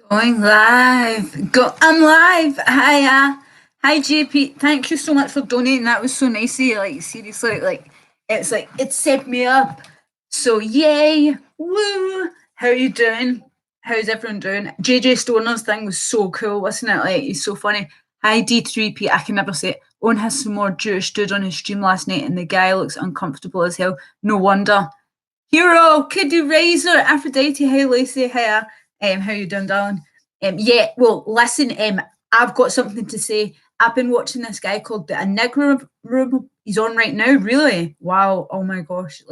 Going live. I'm live. Hi JP. Thank you so much for donating. That was so nice of you. Like seriously, it set me up. So yay. Woo. How you doing? How's everyone doing? JJ Stoner's thing was so cool, wasn't it? Like he's so funny. Hi D3P. I can never say it. Owen has some more Jewish dude on his stream last night and the guy looks uncomfortable as hell. No wonder. Hero, Kiddy Razor, Aphrodite, hey Lacey, hey, how you doing, darling? Yeah, well, listen, I've got something to say. I've been watching this guy called the Enigma Room. He's on right now, really? Wow, oh my gosh.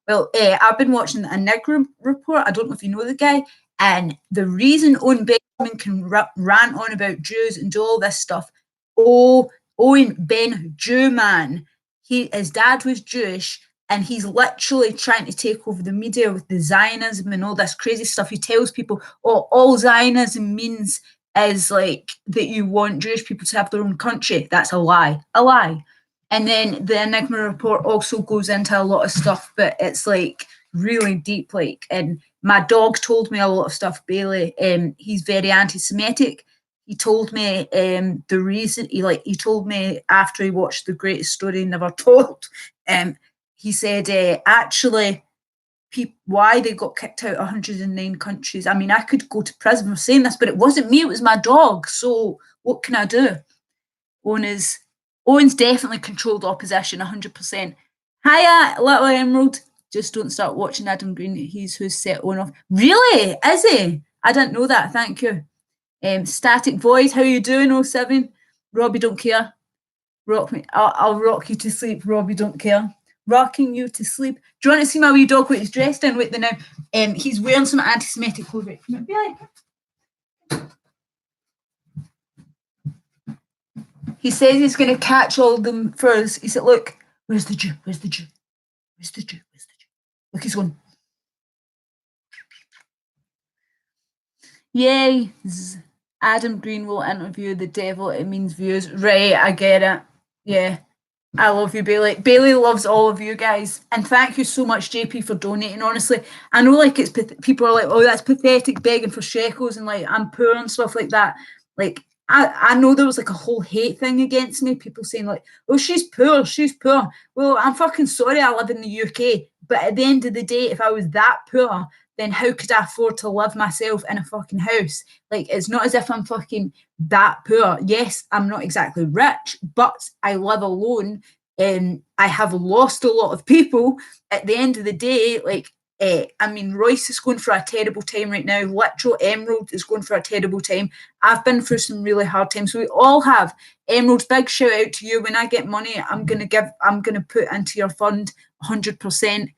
I've been watching the Enigma Report. I don't know if you know the guy. And the reason Owen Benjamin can rant on about Jews and do all this stuff, Owen Ben Jew man, his dad was Jewish and he's literally trying to take over the media with the Zionism and all this crazy stuff. He tells people, oh, all Zionism means is like that you want Jewish people to have their own country. That's a lie. A lie. And then the Enigma report also goes into a lot of stuff, but it's like really deep. And my dog told me a lot of stuff, Bailey. He's very anti-Semitic. He told me the reason he told me after he watched The Greatest Story Never Told. He said actually why they got kicked out of 109 countries. I mean, I could go to prison for saying this, but it wasn't me, it was my dog. So what can I do? Owen's definitely controlled opposition 100%. Hiya, Little Emerald. Just don't start watching Adam Green. He's who's set Owen off. Really? Is he? I didn't know that. Thank you. Static Void, how you doing, 07? Robbie, don't care. Rock me. I'll rock you to sleep, Robbie, don't care. Rocking you to sleep. Do you want to see my wee dog what he's dressed in? Wait the now. He's wearing some anti-Semitic clothes. He says he's going to catch all of them first. He said, look, where's the Jew? Where's the Jew? Where's the Jew? Where's the Jew? Look, he's going. Yay. Adam Green will interview the devil. It means views. Right, I get it. Yeah. I love you, Bailey. Bailey loves all of you guys. And thank you so much, JP, for donating. Honestly, I know like it's people are like, oh, that's pathetic begging for shekels and like I'm poor and stuff like that. Like, I know there was like a whole hate thing against me. People saying like, oh, she's poor, she's poor. Well, I'm fucking sorry I live in the UK. But at the end of the day, if I was that poor, then how could I afford to live myself in a fucking house? Like, it's not as if I'm fucking that poor. Yes, I'm not exactly rich, but I live alone. I have lost a lot of people. At the end of the day, I mean, Royce is going for a terrible time right now. Literal Emerald is going for a terrible time. I've been through some really hard times. We all have. Emerald, big shout out to you. When I get money, I'm gonna put into your fund 100%.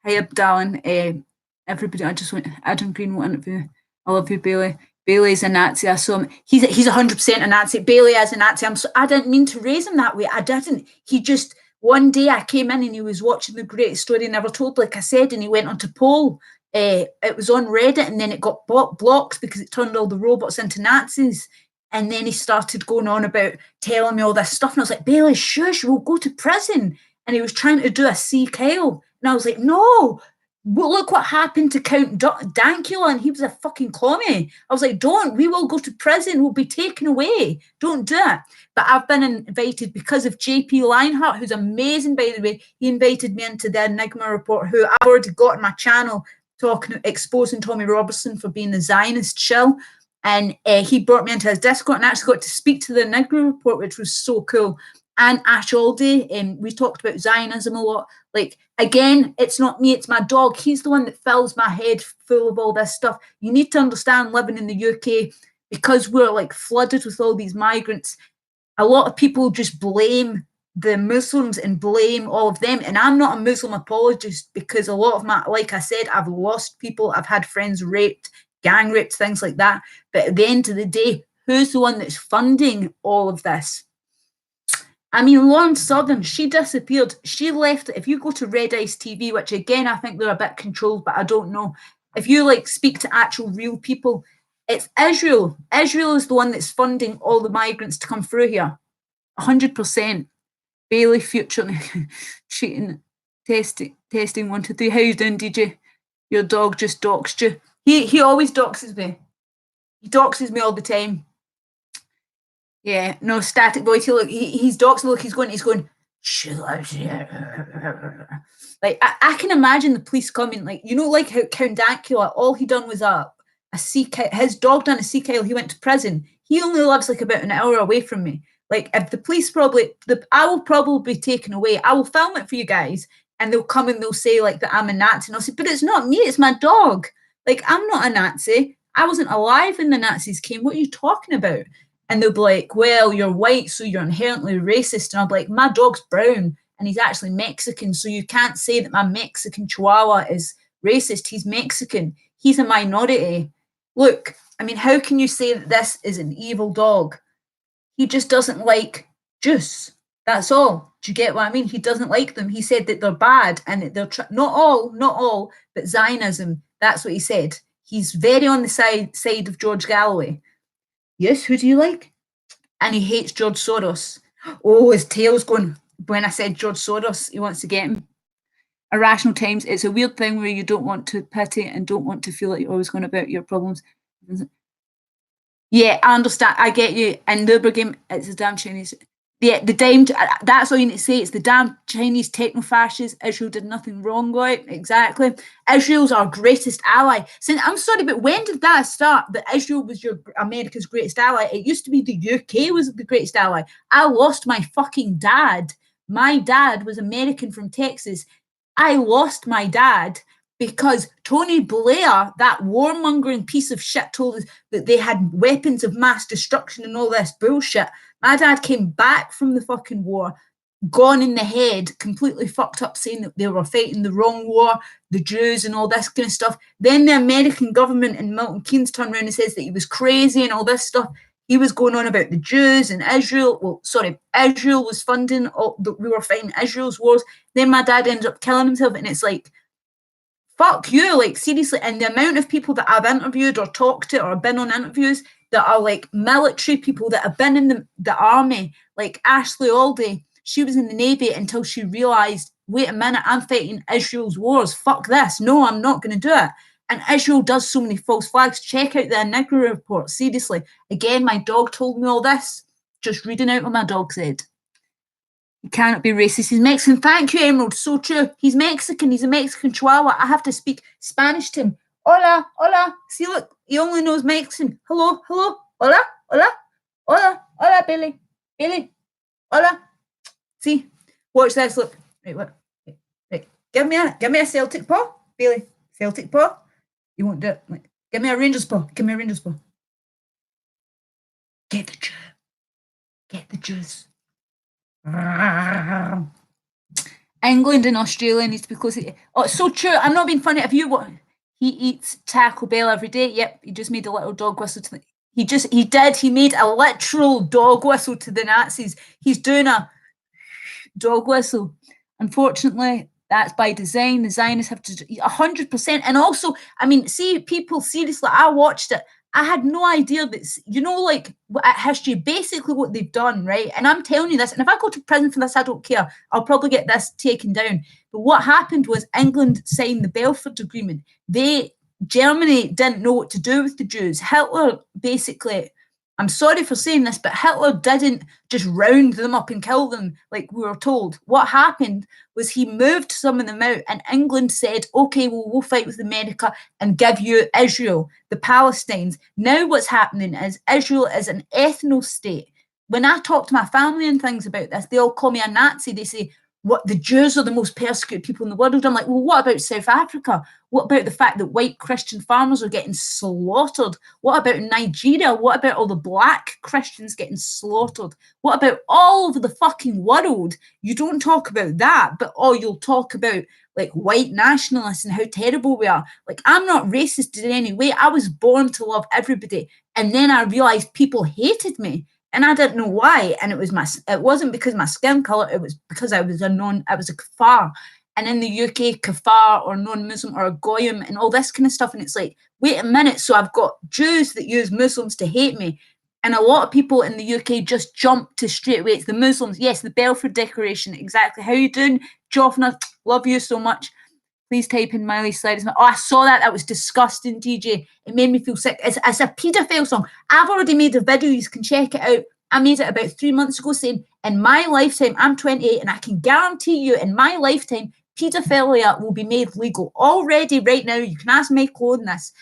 Hey, darling. Everybody, I just want Adam Green will interview. I love you, Bailey. Bailey's a Nazi. I saw him. He's 100% a Nazi. Bailey is a Nazi. I didn't mean to raise him that way. I didn't. He just one day I came in and he was watching The Greatest Story Never Told, like I said, and he went onto poll. It was on Reddit and then it got blocked because it turned all the robots into Nazis. And then he started going on about telling me all this stuff. And I was like, Bailey, shush, we'll go to prison. And he was trying to do a C. Kyle. And I was like, no, well, look what happened to Count Dankula, and he was a fucking commie. I was like, don't, we will go to prison, we'll be taken away. Don't do it. But I've been invited because of JP Lionheart, who's amazing, by the way. He invited me into the Enigma report, who I've already got on my channel, exposing Tommy Robertson for being the Zionist shill. And he brought me into his Discord and actually got to speak to the Enigma report, which was so cool. And Ash Aldi, we talked about Zionism a lot. Like, again, it's not me, it's my dog. He's the one that fills my head full of all this stuff. You need to understand, living in the UK, because we're like flooded with all these migrants, a lot of people just blame the Muslims and blame all of them. And I'm not a Muslim apologist because a lot of my, like I said, I've lost people. I've had friends raped, gang raped, things like that. But at the end of the day, who's the one that's funding all of this? I mean, Lauren Southern, she disappeared. She left. If you go to Red Ice TV, which again, I think they're a bit controlled, but I don't know. If you like speak to actual real people, it's Israel. Israel is the one that's funding all the migrants to come through here. 100%. Bailey Future cheating, testing 1, 2, 3. How you doing, DJ? Your dog just doxed you. He always doxes me. He doxes me all the time. Yeah, no, static voice. He's doxing. Look, he's going. She loves you. Like I can imagine the police coming. Like like how Count Dankula, all he done was a sea. His dog done a sea kyle. He went to prison. He only lives like about an hour away from me. Like if the police I will probably be taken away. I will film it for you guys, and they'll come and they'll say like that I'm a Nazi, and I'll say, but it's not me. It's my dog. Like I'm not a Nazi. I wasn't alive when the Nazis came. What are you talking about? And they'll be like, well, you're white, so you're inherently racist. And I'll be like, my dog's brown and he's actually Mexican. So you can't say that my Mexican Chihuahua is racist. He's Mexican. He's a minority. Look, I mean, how can you say that this is an evil dog? He just doesn't like juice. That's all. Do you get what I mean? He doesn't like them. He said that they're bad and that they're not all, but Zionism. That's what he said. He's very on the side of George Galloway. Yes, who do you like? And he hates George Soros. Oh, his tail's going. When I said George Soros, he wants to get him. Irrational times. It's a weird thing where you don't want to pity and don't want to feel like you're always going about your problems. Yeah, I understand. I get you. And the game, it's a damn Chinese. Yeah, the damn. That's all you need to say. It's the damn Chinese techno fascists. Israel did nothing wrong, right? Exactly. Israel's our greatest ally. I'm sorry, but when did that start? That Israel was your America's greatest ally? It used to be the UK was the greatest ally. I lost my fucking dad. My dad was American from Texas. I lost my dad because Tony Blair, that warmongering piece of shit, told us that they had weapons of mass destruction and all this bullshit. My dad came back from the fucking war, gone in the head, completely fucked up, saying that they were fighting the wrong war, the Jews and all this kind of stuff. Then the American government and Milton Keynes turned around and says that he was crazy and all this stuff. He was going on about the Jews and Israel. Well, sorry, Israel was funding we were fighting Israel's wars. Then my dad ended up killing himself, and it's like, fuck you, like seriously. And the amount of people that I've interviewed or talked to or been on interviews that are like military people that have been in the army, like Ashley Alday, she was in the Navy until she realised, wait a minute, I'm fighting Israel's wars. Fuck this. No, I'm not going to do it. And Israel does so many false flags. Check out the Enigma report. Seriously. Again, my dog told me all this. Just reading out what my dog said. He cannot be racist. He's Mexican. Thank you, Emerald. So true. He's Mexican. He's a Mexican Chihuahua. I have to speak Spanish to him. Hola, hola. See, look, he only knows Mexican. Hello, hello. Hola, hola, hola, hola, Billy. Billy, hola. See, watch this. Look. Right, what? Right. Give me a Celtic paw, Billy. Celtic paw. You won't do it. Like, give me a Rangers paw. Give me a Rangers paw. Get the Jew. Get the Jews. England and Australia needs to be close. Oh, it's so true. I'm not being funny. If you want, he eats Taco Bell every day. Yep, he just made a little dog whistle to the. He made a literal dog whistle to the Nazis. He's doing a dog whistle. Unfortunately, that's by design. The Zionists have to 100%. And also, I mean, see, people seriously. I watched it. I had no idea that, like at history, basically what they've done, right? And I'm telling you this, and if I go to prison for this, I don't care. I'll probably get this taken down. But what happened was England signed the Belfast Agreement. Germany didn't know what to do with the Jews. Hitler basically, I'm sorry for saying this, but Hitler didn't just round them up and kill them like we were told. What happened was he moved some of them out, and England said, okay, well, we'll fight with America and give you Israel, the Palestinians. Now what's happening is Israel is an ethno state. When I talk to my family and things about this, they all call me a Nazi. They say, what, the Jews are the most persecuted people in the world. I'm like, well, what about South Africa? What about the fact that white Christian farmers are getting slaughtered? What about Nigeria? What about all the black Christians getting slaughtered? What about all over the fucking world? You don't talk about that, but you'll talk about like white nationalists and how terrible we are. Like, I'm not racist in any way. I was born to love everybody. And then I realized people hated me. And I didn't know why. And it wasn't because of my skin color. It was because I was a kafar. And in the UK, kafar or non-Muslim or a goyim and all this kind of stuff. And it's like, wait a minute. So I've got Jews that use Muslims to hate me. And a lot of people in the UK just jump to straight away. It's the Muslims. Yes, the Balfour Declaration. Exactly. How you doing, Joffner? Love you so much. Please type in Miley Cyrus. Oh, I saw that. That was disgusting, DJ. It made me feel sick. It's a paedophile song. I've already made a video. You can check it out. I made it about 3 months ago saying, in my lifetime, I'm 28, and I can guarantee you, in my lifetime, paedophilia will be made legal. Already, right now, you can ask Michael on this.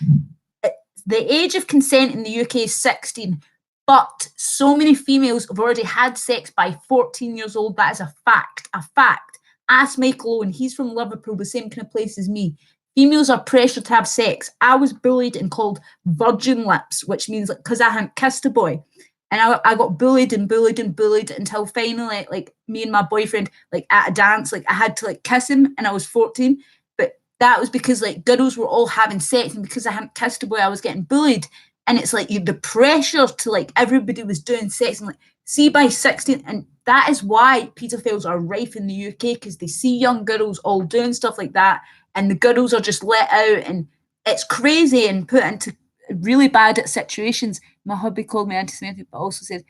The age of consent in the UK is 16, but so many females have already had sex by 14 years old. That is a fact. A fact. Ask Michael Owen. He's from Liverpool, the same kind of place as me. Females are pressured to have sex. I was bullied and called virgin lips, which means like because I hadn't kissed a boy. And I got bullied and bullied and bullied until finally, like me and my boyfriend, like at a dance, like I had to like kiss him, and I was 14. But that was because like girls were all having sex, and because I hadn't kissed a boy, I was getting bullied. And it's like the pressure to like everybody was doing sex, and like see by 16, and that is why pedophiles are rife in the UK, because they see young girls all doing stuff like that, and the girls are just let out, and it's crazy and put into really bad situations. My hubby called me anti-Semitic, but also said,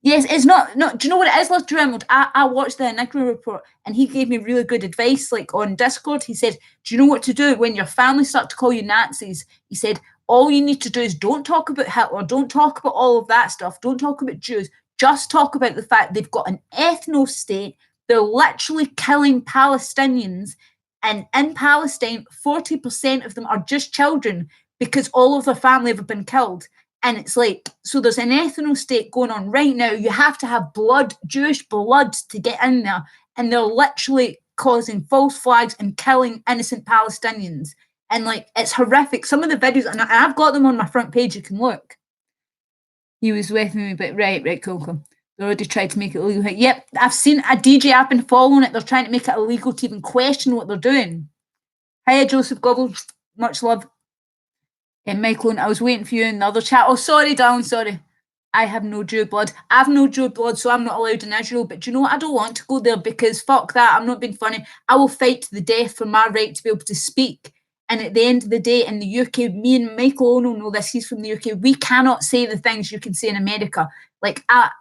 yes, it's not. No, do you know what it is, Liz Dremel? I watched the Enigma report, and he gave me really good advice. Like on Discord, he said, "Do you know what to do when your family start to call you Nazis?" He said, "All you need to do is don't talk about Hitler, don't talk about all of that stuff, don't talk about Jews. Just talk about the fact they've got an ethno state. They're literally killing Palestinians, and in Palestine, 40% of them are just children because all of their family have been killed." And it's like, so there's an ethno state going on right now. You have to have blood, Jewish blood, to get in there. And they're literally causing false flags and killing innocent Palestinians. And like, it's horrific. Some of the videos, and I've got them on my front page, you can look. He was with me, but right, cool. They already tried to make it illegal. Yep, I've seen a DJ, I've been following it. They're trying to make it illegal to even question what they're doing. Hiya, Joseph Gobbles. Much love. And Michael, and I was waiting for you in the other chat. Oh, sorry, darling, sorry. I have no Jew blood. I have no Jew blood, so I'm not allowed in Israel. But do you know what? I don't want to go there because fuck that. I'm not being funny. I will fight to the death for my right to be able to speak. And at the end of the day, in the UK, me and Michael Ono know this. He's from the UK. We cannot say the things you can say in America. I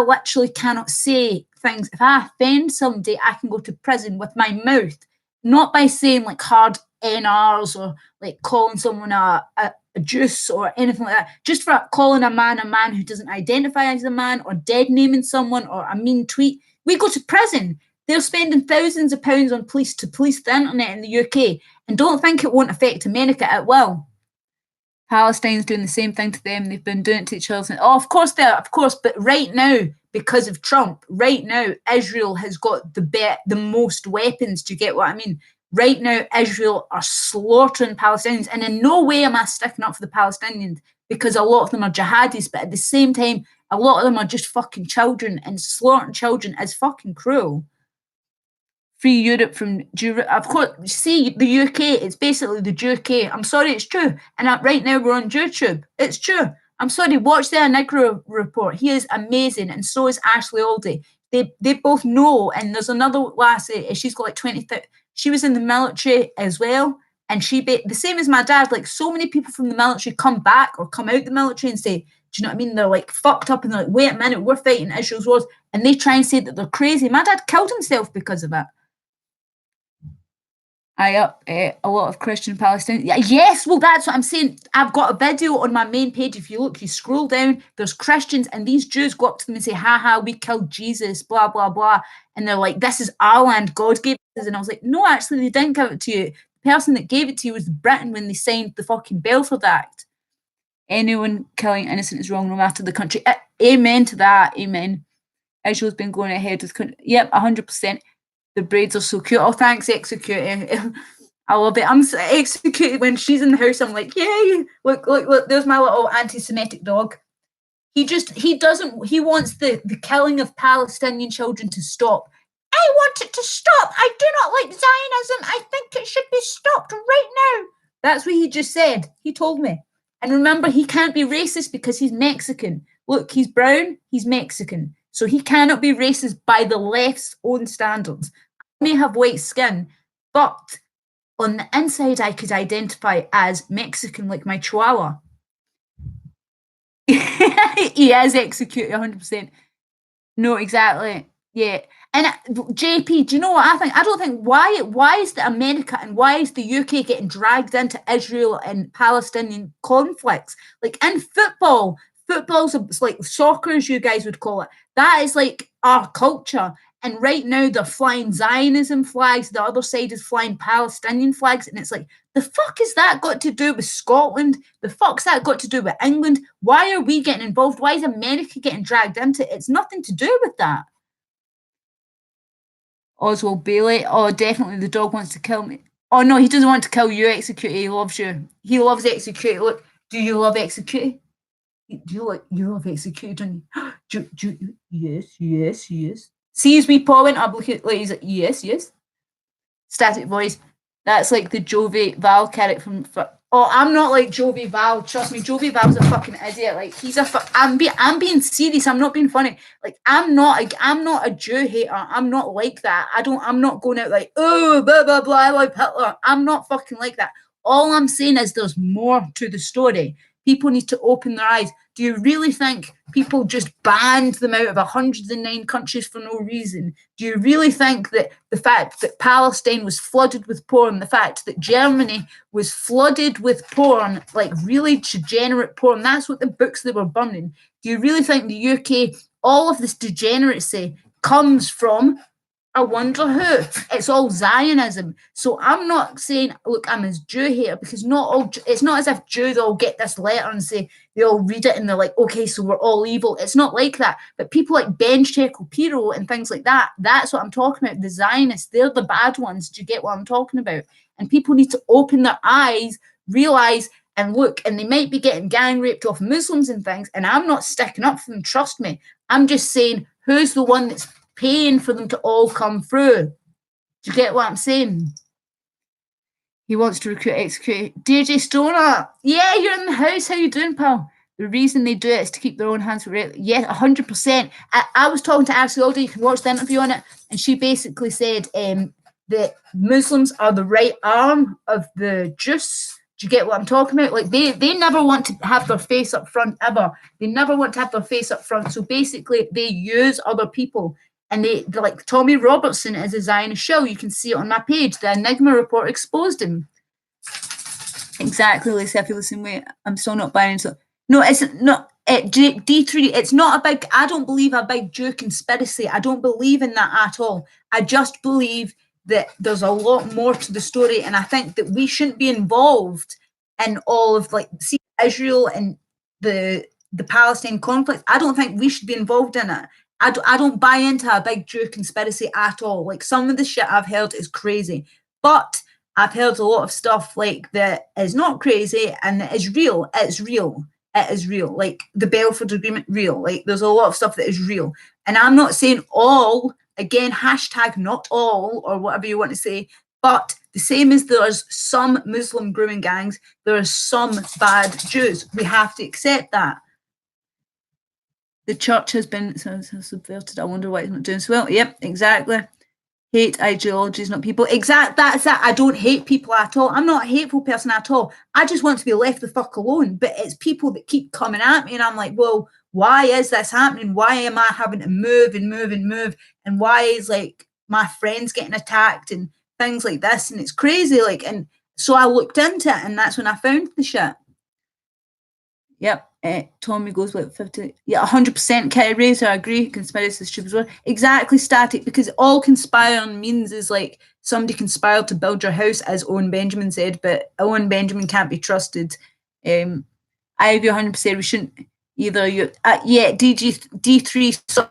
literally cannot say things. If I offend somebody, I can go to prison with my mouth, not by saying like hard NRs or like calling someone a juice or anything like that. Just for calling a man who doesn't identify as a man, or dead naming someone, or a mean tweet, we go to prison. They're spending thousands of pounds on police to police the internet in the UK, and don't think it won't affect America. It will. Palestine's doing the same thing to them. They've been doing it to each other. Oh, of course they are, of course. But right now, because of Trump, right now, Israel has got the most weapons. Do you get what I mean? Right now, Israel are slaughtering Palestinians. And in no way am I sticking up for the Palestinians, because a lot of them are jihadis. But at the same time, a lot of them are just fucking children, and slaughtering children is fucking cruel. Free Europe from Europe. Of course, see, the UK, it's basically the UK. I'm sorry, it's true. And right now we're on YouTube. It's true. I'm sorry, watch the Enigma report. He is amazing, and so is Ashley Aldy. They both know, and there's another lassie, she's got like 20, she was in the military as well, and the same as my dad, like so many people from the military come back or come out the military and say, do you know what I mean? They're like fucked up, and they're like, wait a minute, we're fighting Israel's wars, and they try and say that they're crazy. My dad killed himself because of it. A lot of Christian Palestinians. Yeah, yes, well, that's what I'm saying. I've got a video on my main page. If you look, you scroll down, there's Christians, and these Jews go up to them and say, ha, we killed Jesus, blah, blah, blah. And they're like, this is our land, God gave us. And I was like, no, actually, they didn't give it to you. The person that gave it to you was Britain when they signed the fucking Belfast Act. Anyone killing innocent is wrong, no matter the country. Amen to that, amen. Israel's been going ahead with country. Yep, 100%. The braids are so cute. Oh, thanks, Execute. I love it. I'm Execute when she's in the house. I'm like, yay! Look! There's my little anti-Semitic dog. He wants the killing of Palestinian children to stop. I want it to stop. I do not like Zionism. I think it should be stopped right now. That's what he just said. He told me. And remember, he can't be racist because he's Mexican. Look, he's brown. He's Mexican. So he cannot be racist by the left's own standards. I may have white skin, but on the inside, I could identify as Mexican, like my chihuahua. He is Executed 100%. No, exactly. Yeah. And JP, do you know what I think? I don't think why is the America and why is the UK getting dragged into Israel and Palestinian conflicts? Like in football, it's like soccer, as you guys would call it. That is like our culture. And right now they're flying Zionism flags. The other side is flying Palestinian flags, and it's like, the fuck has that got to do with Scotland? The fuck's that got to do with England? Why are we getting involved? Why is America getting dragged into it? It's nothing to do with that. Oswald Bailey. Oh, definitely the dog wants to kill me. Oh no, he doesn't want to kill you, Execute. He loves you. He loves Execute. Look, do you love Execute? You love Execute, don't you? Yes, yes, yes. See his wee paw went up, look at like he's like, yes, yes. Static voice. That's like the Jovi Val character from. Oh, I'm not like Jovi Val. Trust me, Jovi Val's a fucking idiot. Like he's a. I'm being serious. I'm not being funny. Like I'm not a Jew hater. I'm not like that. I'm not going out like, oh, blah blah blah. I love Hitler. I'm not fucking like that. All I'm saying is there's more to the story. People need to open their eyes. Do you really think people just banned them out of 109 countries for no reason? Do you really think that the fact that Palestine was flooded with porn, the fact that Germany was flooded with porn, like really degenerate porn, that's what the books they were burning? Do you really think the UK, all of this degeneracy comes from, I wonder who? It's all Zionism. So I'm not saying, look, I'm a Jew hater, because not all. It's not as if Jews all get this letter and say they all read it and they're like, okay, so we're all evil. It's not like that. But people like Ben Shapiro and things like that, that's what I'm talking about. The Zionists, they're the bad ones. Do you get what I'm talking about? And people need to open their eyes, realize, and look. And they might be getting gang raped off Muslims and things. And I'm not sticking up for them. Trust me. I'm just saying, who's the one that's paying for them to all come through? Do you get what I'm saying? He wants to recruit, execute. DJ Stoner, yeah, you're in the house. How you doing, pal? The reason they do it is to keep their own hands for it. Yeah, 100%. I was talking to Ashley Alder. You can watch the interview on it, and she basically said that Muslims are the right arm of the Jews. Do you get what I'm talking about? Like they never want to have their face up front ever. They never want to have their face up front. So basically, they use other people. And they're like Tommy Robertson is a Zionist shell. You can see it on my page. The Enigma report exposed him. Exactly, Lacey. I feel the same way. I'm still not buying into it. No, it's not. D3, it's not a big. I don't believe a big Jew conspiracy. I don't believe in that at all. I just believe that there's a lot more to the story, and I think that we shouldn't be involved in all of like see Israel and the Palestine conflict. I don't think we should be involved in it. I don't buy into a big Jew conspiracy at all. Like some of the shit I've heard is crazy, but I've heard a lot of stuff like that is not crazy and that is real. It's real. It is real. Like the Belford Agreement, real. Like there's a lot of stuff that is real. And I'm not saying all, again, hashtag not all or whatever you want to say, but the same as there's some Muslim grooming gangs, there are some bad Jews. We have to accept that. The church has been subverted. I wonder why it's not doing so well. Yep, exactly. Hate ideologies, not people. Exact. That's it. I don't hate people at all. I'm not a hateful person at all. I just want to be left the fuck alone. But it's people that keep coming at me, and I'm like, well, why is this happening? Why am I having to move and move and move? And why is like my friends getting attacked and things like this? And it's crazy. Like, and so I looked into it, and that's when I found the shit. Yep. Tommy goes with 50. Yeah, 100% Kitty Razor. I agree. Conspiracy stupid as well. Exactly, Static, because all conspiring means is like somebody conspired to build your house, as Owen Benjamin said, but Owen Benjamin can't be trusted. I agree 100%. We shouldn't either. Yeah, D3. Sorry,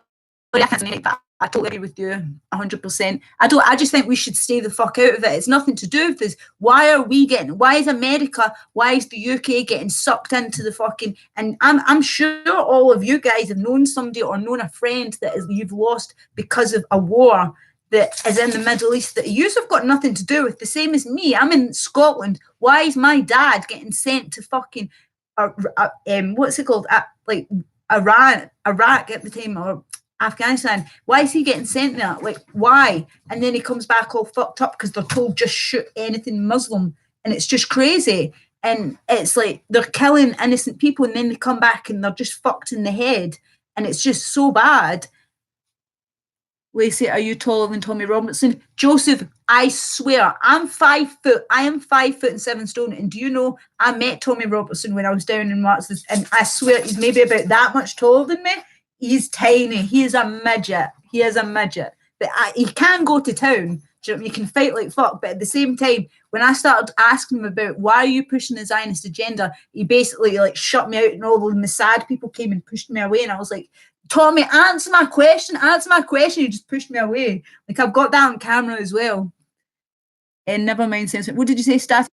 I can't say that. I totally agree with you 100%. I just think we should stay the fuck out of it. It's nothing to do with this. Why is America, why is the UK getting sucked into the fucking, and I'm sure all of you guys have known somebody or known a friend that you've lost because of a war that is in the Middle East that you have got nothing to do with. The same as me. I'm in Scotland. Why is my dad getting sent to fucking what's it called? Like Iraq at the time, or Afghanistan. Why is he getting sent there? Like, why? And then he comes back all fucked up because they're told just shoot anything Muslim, and it's just crazy. And it's like they're killing innocent people, and then they come back and they're just fucked in the head, and it's just so bad. Lacey, are you taller than Tommy Robertson? Joseph, I swear, I'm 5 foot. I am 5 foot and 7 stone. And do you know, I met Tommy Robertson when I was down in Watts, and I swear he's maybe about that much taller than me. He's tiny. He is a midget. He is a midget. But he can go to town. Do you know, you can fight like fuck. But at the same time, when I started asking him about why are you pushing the Zionist agenda, he basically like shut me out, and all the Mossad people came and pushed me away. And I was like, Tommy, answer my question. Answer my question. You just pushed me away. Like, I've got that on camera as well. And never mind sense. What did you say, staff?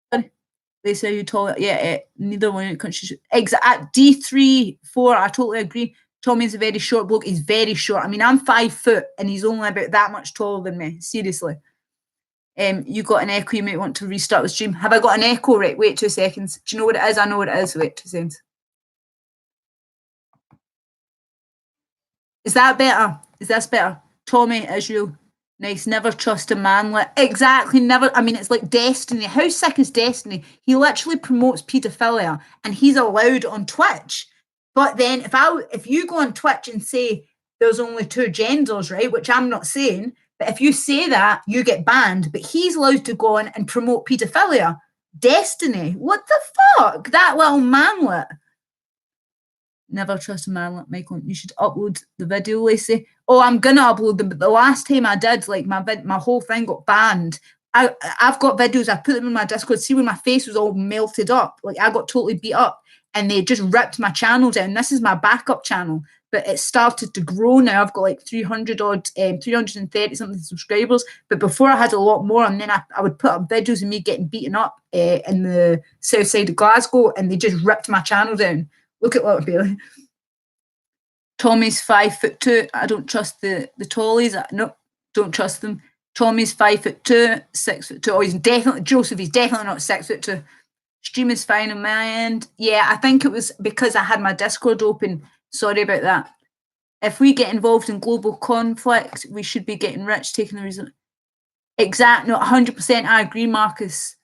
They say you told it. Yeah, neither one of the countries. At D3, 4, I totally agree. Tommy's a very short bloke. He's very short. I mean, I'm 5 foot and he's only about that much taller than me. Seriously. You got an echo. You might want to restart the stream. Have I got an echo? Right, wait 2 seconds. Do you know what it is? I know what it is. Wait 2 seconds. Is that better? Is this better? Tommy, Israel. Nice. Never trust a manlet. Exactly. Never. I mean, it's like Destiny. How sick is Destiny? He literally promotes paedophilia and he's allowed on Twitch. But then if you go on Twitch and say there's only 2 genders, right, which I'm not saying, but if you say that, you get banned. But he's allowed to go on and promote paedophilia. Destiny. What the fuck? That little manlet. Never trust a man like Michael. You should upload the video, Lacey. Oh, I'm gonna upload them, but the last time I did, like my whole thing got banned. I've got videos. I put them in my Discord. See when my face was all melted up, like I got totally beat up, and they just ripped my channel down. This is my backup channel, but it started to grow now. I've got like 300 odd, 330 something subscribers. But before I had a lot more, and then I would put up videos of me getting beaten up in the south side of Glasgow, and they just ripped my channel down. Look at little Bailey. Tommy's 5'2". I don't trust the tallies. No, don't trust them. Tommy's 5'2", 6'2". Oh, he's definitely Joseph. He's definitely not 6'2". Stream is fine on my end. Yeah, I think it was because I had my Discord open. Sorry about that. If we get involved in global conflict, we should be getting rich, taking the reason. Exact. No, 100%. I agree, Marcus.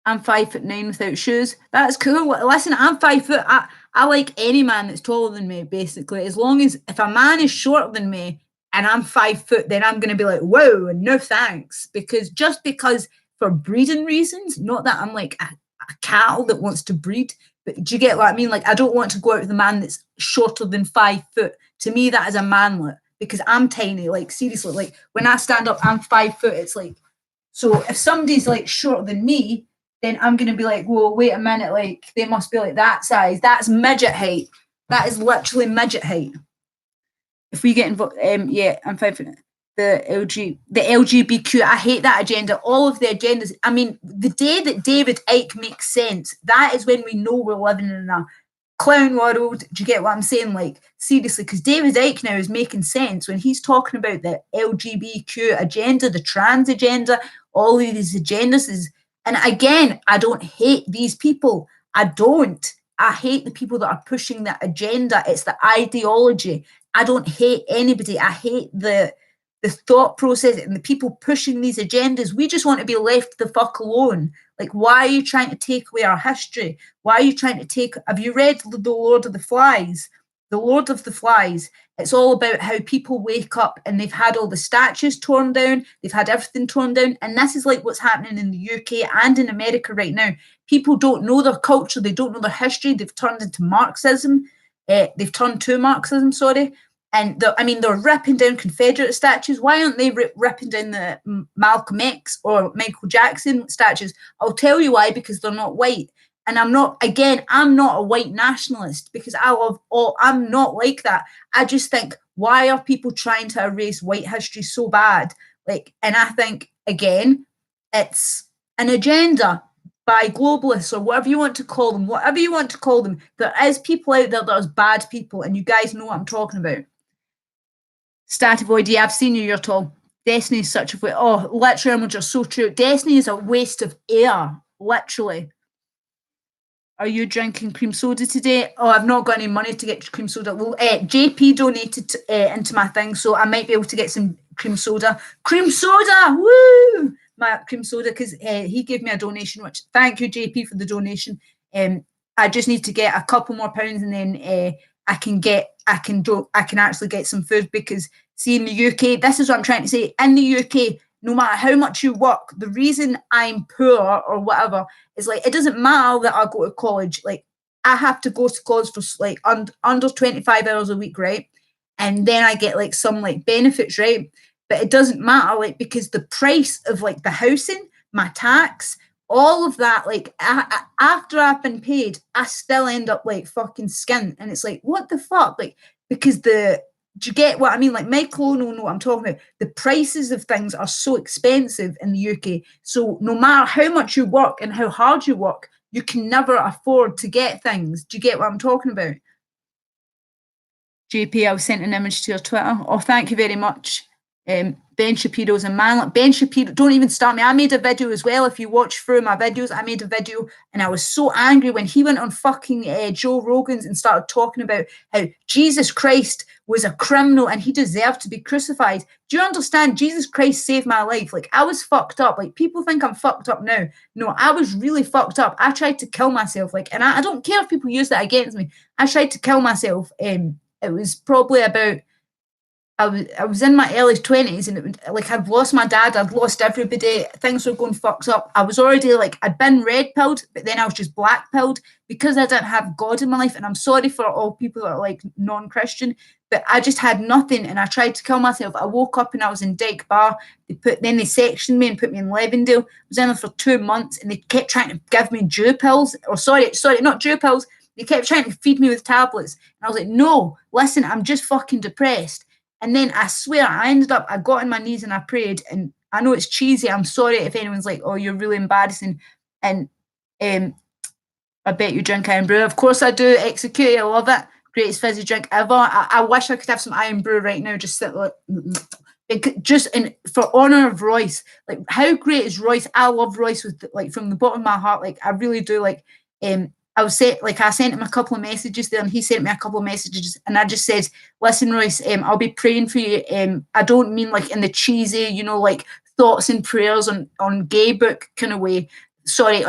I'm 5'9" without shoes. That's cool. Listen, I'm 5 foot. I like any man that's taller than me, basically. As long as if a man is shorter than me and I'm 5 foot, then I'm gonna be like, whoa, and no thanks. Because for breeding reasons, not that I'm like a cattle that wants to breed, but do you get what I mean? Like, I don't want to go out with a man that's shorter than 5 foot. To me, that is a manlet because I'm tiny. Like, seriously, like when I stand up, I'm 5 foot. It's like, so if somebody's like shorter than me, then I'm going to be like, whoa, wait a minute, like, they must be like that size. That's midget height. That is literally midget height. If we get involved, yeah, I'm 5 foot. The LGBTQ, I hate that agenda. All of the agendas. I mean, the day that David Icke makes sense, that is when we know we're living in a clown world. Do you get what I'm saying? Like, seriously, because David Icke now is making sense when he's talking about the LGBTQ agenda, the trans agenda, all of these agendas. And again, I don't hate these people. I don't. I hate the people that are pushing that agenda. It's the ideology. I don't hate anybody. I hate the thought process and the people pushing these agendas. We just want to be left the fuck alone. Like, why are you trying to take away our history? Why are you trying to take... Have you read The Lord of the Flies? The Lord of the Flies. It's all about how people wake up and they've had all the statues torn down. They've had everything torn down. And this is like what's happening in the UK and in America right now. People don't know their culture. They don't know their history. They've turned into Marxism. They've turned to Marxism, sorry. And they're ripping down Confederate statues. Why aren't they ripping down the Malcolm X or Michael Jackson statues? I'll tell you why, because they're not white. And I'm not a white nationalist because I'm not like that. I just think, why are people trying to erase white history so bad? Like, and I think, again, it's an agenda by globalists or whatever you want to call them, There is people out there that are bad people, and you guys know what I'm talking about. Stativoid, yeah, I've seen you, you're tall. Destiny is such a way. Oh, literally, Image are so true. Destiny is a waste of air, literally. Are you drinking cream soda today? Oh, I've not got any money to get cream soda. Well, JP donated into my thing, so I might be able to get some cream soda. Cream soda! Woo! My cream soda, because he gave me a donation, which thank you, JP, for the donation. I just need to get a couple more pounds and then I can actually get some food. Because see, in the UK, this is what I'm trying to say. In the UK, no matter how much you work, the reason I'm poor or whatever is like, it doesn't matter that I go to college. Like, I have to go to college for like under 25 hours a week, right? And then I get like some like benefits, right? But it doesn't matter, like, because the price of like the housing, my tax, all of that, like, after I've been paid, I still end up like fucking skint. And it's like, what the fuck? Like, because do you get what I mean? Like, my clone will know what I'm talking about. The prices of things are so expensive in the UK. So no matter how much you work and how hard you work, you can never afford to get things. Do you get what I'm talking about? JP, I'll send an image to your Twitter. Oh, thank you very much. Ben Shapiro's a man. Ben Shapiro, don't even start me. I made a video as well. If you watch through my videos, I made a video and I was so angry when he went on fucking Joe Rogan's and started talking about how Jesus Christ was a criminal and he deserved to be crucified. Do you understand? Jesus Christ saved my life. Like, I was fucked up. Like, people think I'm fucked up now. No, I was really fucked up. I tried to kill myself. Like, and I don't care if people use that against me. I tried to kill myself. It was probably about, I was in my early 20s, and it was like, I'd lost my dad, I'd lost everybody, things were going fucked up. I was already like, I'd been red pilled, but then I was just black pilled because I didn't have God in my life. And I'm sorry for all people that are like non-Christian, but I just had nothing and I tried to kill myself. I woke up and I was in Dyke Bar. Then they sectioned me and put me in Levendale. I was in there for 2 months and they kept trying to give me Jew pills, or sorry, not Jew pills. They kept trying to feed me with tablets. And I was like, no, listen, I'm just fucking depressed. And then I swear I got on my knees and I prayed. And I know it's cheesy. I'm sorry if anyone's like, oh, you're really embarrassing. And I bet you drink Iron Brew. Of course I do. Execute. I love it. Greatest fizzy drink ever. I wish I could have some Iron Brew right now. Just sit like, just in for honor of Royce. Like, how great is Royce? I love Royce with like from the bottom of my heart. Like, I really do. Like, I sent him a couple of messages there, and he sent me a couple of messages, and I just said, "Listen, Royce, I'll be praying for you. I don't mean like in the cheesy, like thoughts and prayers on gay book kind of way. Sorry,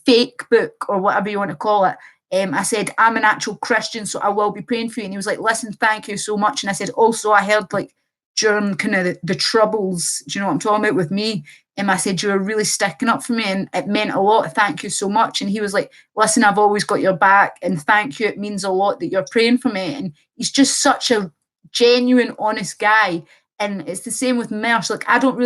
fake book or whatever you want to call it. I said, I'm an actual Christian, so I will be praying for you." And he was like, "Listen, thank you so much." And I said, "Also, I heard like during kind of the troubles, do you know what I'm talking about with me?" And I said, "You were really sticking up for me and it meant a lot. Thank you so much." And he was like, "Listen, I've always got your back and thank you. It means a lot that you're praying for me." And he's just such a genuine, honest guy. And it's the same with Mersh. Like, I don't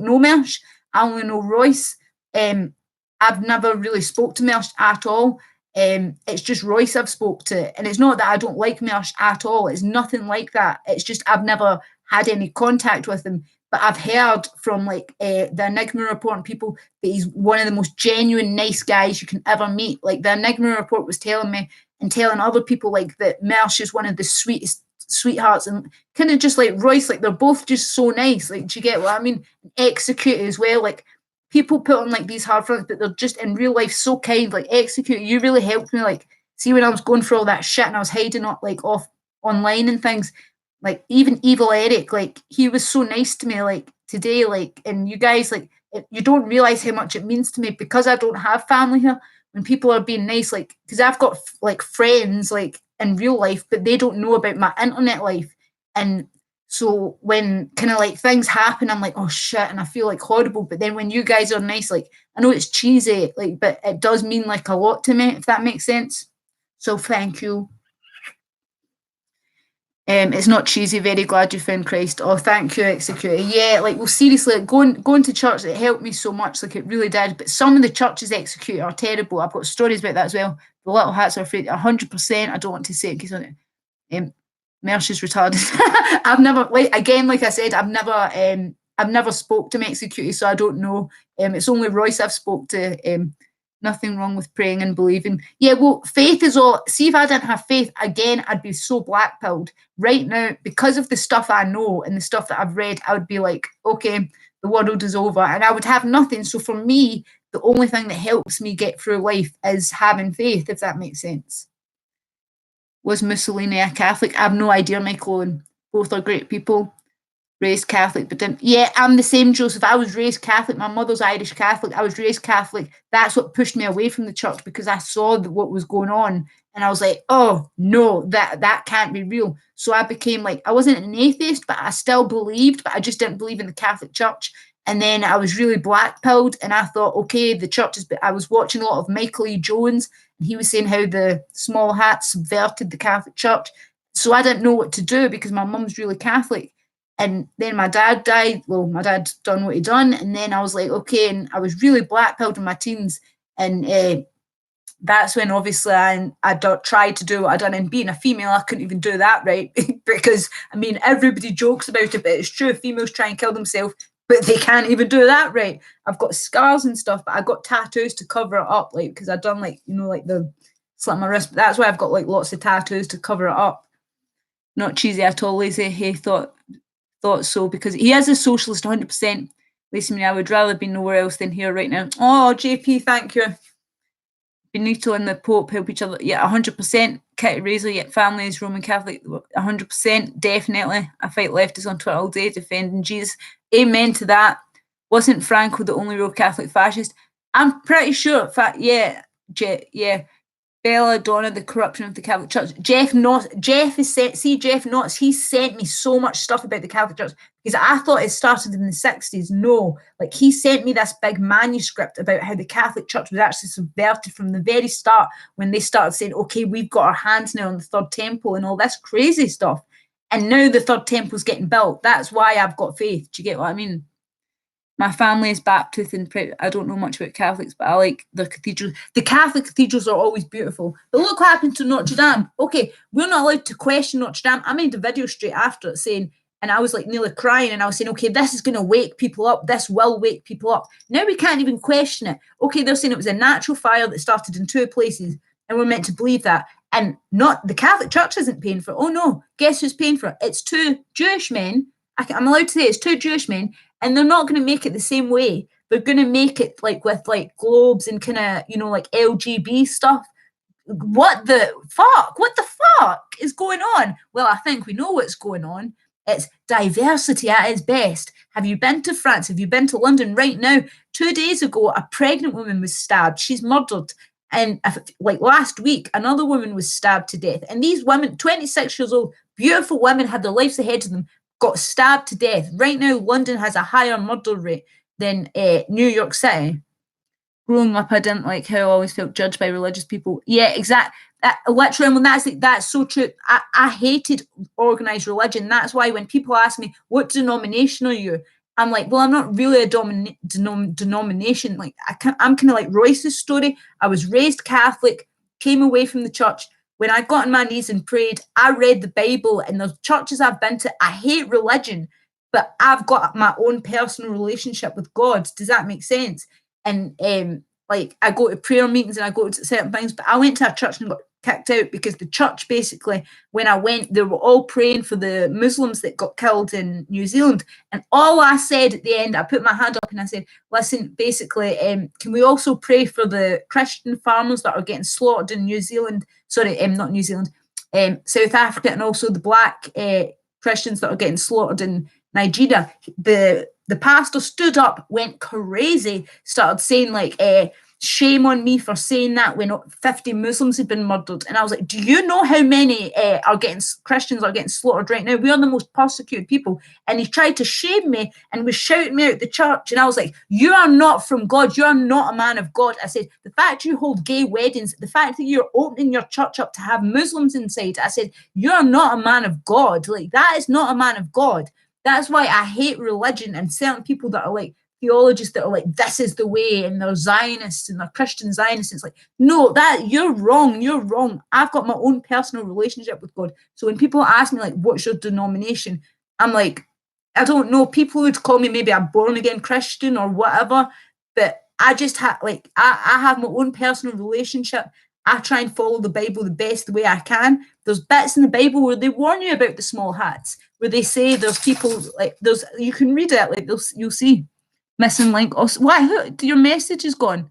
know Mersh. I only know Royce. I've never really spoke to Mersh at all. It's just Royce I've spoke to. And it's not that I don't like Mersh at all. It's nothing like that. It's just I've never had any contact with him. But I've heard from like the Enigma Report and people that he's one of the most genuine, nice guys you can ever meet. Like, the Enigma Report was telling me and telling other people like that Mersh is one of the sweetest sweethearts, and kind of just like Royce, like they're both just so nice. Like, do you get what I mean? Execute as well. Like, people put on like these hard fronts, but they're just in real life so kind. Like, Execute, you really helped me. Like, see, when I was going for all that shit and I was hiding up like off online and things, like even Evil Eric, like he was so nice to me like today, like, and you guys, like, you don't realize how much it means to me because I don't have family here. When people are being nice, like, because I've got like friends like in real life, but they don't know about my internet life. And so when kind of like things happen, I'm like, oh shit, and I feel like horrible. But then when you guys are nice, like, I know it's cheesy, like, but it does mean like a lot to me, if that makes sense. So thank you. It's not cheesy. Very glad you found Christ. Oh, thank you, Executor. Yeah, like, well, seriously, like, going to church, it helped me so much. Like, it really did. But some of the churches Executor are terrible. I've got stories about that as well. The little hats are afraid. 100%. I don't want to say it because Mersh is retarded. I've never, like, again, like I said, I've never spoke to him Executor, so I don't know. It's only Royce I've spoke to. Nothing wrong with praying and believing. Yeah, well, faith is all. See, if I didn't have faith, again, I'd be so black-pilled. Right now, because of the stuff I know and the stuff that I've read, I would be like, okay, the world is over. And I would have nothing. So for me, the only thing that helps me get through life is having faith, if that makes sense. Was Mussolini a Catholic? I have no idea, Michael. And both are great people. Raised Catholic, but didn't. Yeah, I'm the same, Joseph. I was raised Catholic. My mother's Irish Catholic. I was raised Catholic. That's what pushed me away from the church because I saw what was going on And I was like, oh no, that can't be real. So I became like, I wasn't an atheist, but I still believed, but I just didn't believe in the Catholic Church. And then I was really blackpilled, and I thought, okay, the church is. I was watching a lot of Michael E. Jones, and he was saying how the small hats subverted the Catholic Church. So I didn't know what to do because my mum's really Catholic. And then my dad died. Well, my dad done what he done, and then I was like, okay, and I was really blackpilled in my teens, and that's when obviously I tried to do what I done. And being a female, I couldn't even do that right because I mean everybody jokes about it, but it's true. Females try and kill themselves, but they can't even do that right. I've got scars and stuff, but I got tattoos to cover it up, like because I've done like like the slit my wrist. But that's why I've got like lots of tattoos to cover it up. Not cheesy at all. Lazy. He thought so because he is a socialist, 100%. Lacy-Marie, I would rather be nowhere else than here right now. Oh, JP, thank you. Benito and the Pope help each other. Yeah, 100%. Kitty Razor, yeah, families, Roman Catholic, 100%. Definitely. I fight leftists on Twitter all day defending Jesus. Amen to that. Wasn't Franco the only real Catholic fascist? I'm pretty sure. In fact, yeah. Belladonna, the corruption of the Catholic Church. Jeff is sent. See, Jeff Knotts, he sent me so much stuff about the Catholic Church because I thought it started in the 60s. No, like he sent me this big manuscript about how the Catholic Church was actually subverted from the very start when they started saying, okay, we've got our hands now on the Third Temple and all this crazy stuff. And now the Third Temple's getting built. That's why I've got faith. Do you get what I mean? My family is Baptist and I don't know much about Catholics, but I like the cathedrals. The Catholic cathedrals are always beautiful. But look what happened to Notre Dame. Okay, we're not allowed to question Notre Dame. I made a video straight after it saying, and I was like nearly crying, and I was saying, okay, this is going to wake people up. This will wake people up. Now we can't even question it. Okay, they're saying it was a natural fire that started in 2 places, and we're meant to believe that. And not the Catholic Church isn't paying for it. Oh no, guess who's paying for it? It's 2 Jewish men. I'm allowed to say it's 2 Jewish men, and they're not going to make it the same way. They're going to make it like with like globes and kind of like LGB stuff. What the fuck? What the fuck is going on? Well, I think we know what's going on. It's diversity at its best. Have you been to France? Have you been to London right now? 2 days ago, a pregnant woman was stabbed. She's murdered. And like last week, another woman was stabbed to death. And these women, 26 years old, beautiful women, had their lives ahead of them, got stabbed to death. Right now, London has a higher murder rate than New York City. Growing up, I didn't like how I always felt judged by religious people. Yeah, exactly. Literally, when that's so true. I hated organized religion. That's why when people ask me, what denomination are you? I'm like, well, I'm not really a denomination. Like, I'm kind of like Royce's story. I was raised Catholic, came away from the church. When I got on my knees and prayed, I read the Bible, and the churches I've been to, I hate religion, but I've got my own personal relationship with God. Does that make sense? And like I go to prayer meetings and I go to certain things, but I went to a church and got kicked out because the church basically, when I went, they were all praying for the Muslims that got killed in New Zealand. And all I said at the end, I put my hand up and I said, listen, basically, can we also pray for the Christian farmers that are getting slaughtered in New Zealand? Sorry, not New Zealand, South Africa, and also the black Christians that are getting slaughtered in Nigeria. The pastor stood up, went crazy, started saying like, shame on me for saying that when 50 Muslims had been murdered. And I was like, do you know how many Christians are getting slaughtered right now? We are the most persecuted people. And he tried to shame me and was shouting me out the church. And I was like, you are not from God. You are not a man of God. I said, the fact you hold gay weddings, the fact that you're opening your church up to have Muslims inside, I said, you're not a man of God. Like, that is not a man of God. That's why I hate religion and certain people that are like theologists that are like, this is the way, and they're Zionists and they're Christian Zionists. It's like, no, that you're wrong. You're wrong. I've got my own personal relationship with God. So when people ask me like, what's your denomination? I'm like, I don't know. People would call me maybe a born again Christian or whatever, but I just have like, I have my own personal relationship. I try and follow the Bible the best way I can. There's bits in the Bible where they warn you about the small hats, where they say there's people like you can read it, like you'll see missing link. Oh, why? Your message is gone.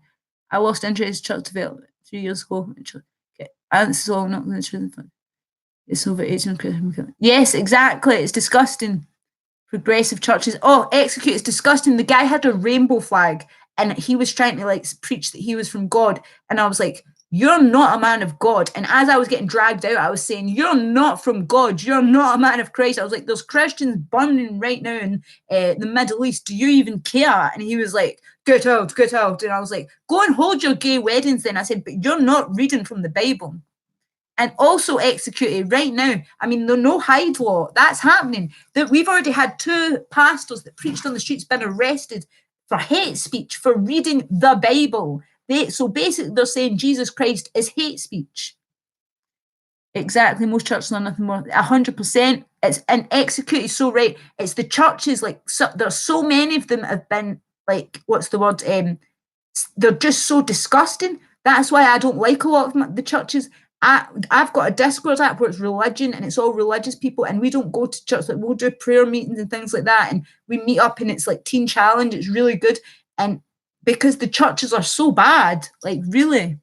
I lost interest in church development 3 years ago. Okay, this is all not going to fun. It's over 18. Yes, exactly. It's disgusting. Progressive churches. Oh, execute. It's disgusting. The guy had a rainbow flag, and he was trying to like preach that he was from God, and I was like, you're not a man of God. And as I was getting dragged out, I was saying, you're not from God. You're not a man of Christ. I was like, there's Christians burning right now in the Middle East. Do you even care? And he was like, get out, get out. And I was like, go and hold your gay weddings then. I said, but you're not reading from the Bible. And also executed right now. I mean, the no hide law, that's happening. That we've already had 2 pastors that preached on the streets been arrested for hate speech for reading the Bible. So basically, they're saying Jesus Christ is hate speech. Exactly. Most churches are nothing more. 100%. It's and executed so right. It's the churches, like, there's so many of them have been, like, what's the word? They're just so disgusting. That's why I don't like a lot of the churches. I've got a Discord app where it's religion and it's all religious people, and we don't go to church. Like, we'll do prayer meetings and things like that, and we meet up and it's like teen challenge. It's really good. And because the churches are so bad, like, really.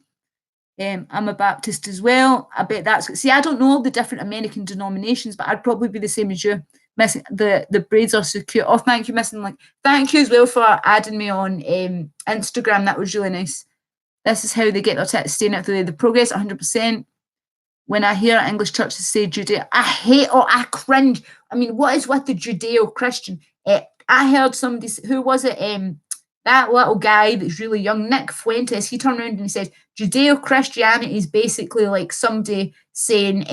I'm a Baptist as well. I bet that's, see, I don't know all the different American denominations, but I'd probably be the same as you. Missing the braids are so cute. Oh, thank you, Missing. Like, thank you as well for adding me on Instagram. That was really nice. This is how they get their tits staying out the progress. 100%. When I hear English churches say Judeo, I hate or I cringe. I mean, what is with the Judeo-Christian? I heard somebody, who was it? That little guy that's really young, Nick Fuentes, he turned around and he said, Judeo-Christianity is basically like somebody saying,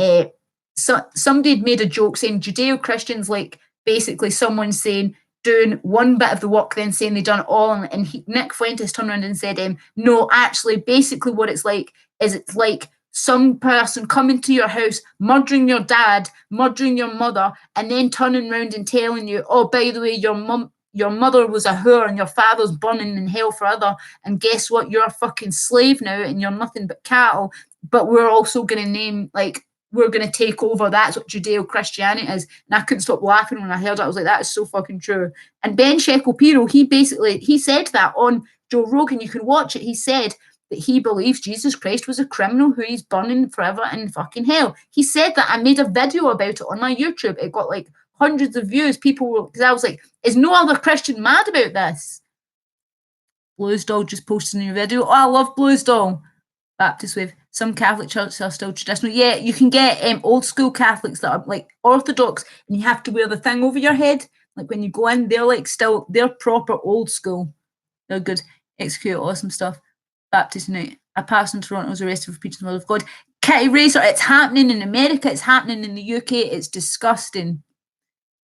somebody had made a joke saying Judeo-Christians, like basically someone saying, doing one bit of the work, then saying they've done it all. And Nick Fuentes turned around and said, no, actually, basically what it's like is it's like some person coming to your house, murdering your dad, murdering your mother, and then turning around and telling you, oh, by the way, your mother was a whore and your father's burning in hell forever. And guess what? You're a fucking slave now and you're nothing but cattle. But we're also going to name, like, we're going to take over. That's what Judeo-Christianity is. And I couldn't stop laughing when I heard it. I was like, that is so fucking true. And Ben Shekopiro, he said that on Joe Rogan. You can watch it. He said that he believes Jesus Christ was a criminal who he's burning forever in fucking hell. He said that. I made a video about it on my YouTube. It got like hundreds of views. People were, because I was like, is no other Christian mad about this? Blues Doll just posted a new video. Oh, I love Blues Doll. Baptist Wave. Some Catholic churches are still traditional. Yeah, you can get old school Catholics that are like Orthodox, and you have to wear the thing over your head. Like when you go in, they're like still, they're proper old school. They're good. Execute awesome stuff. Baptist Night. A pastor in Toronto was arrested for preaching the word of God. Kitty Racer, it's happening in America, it's happening in the UK, it's disgusting.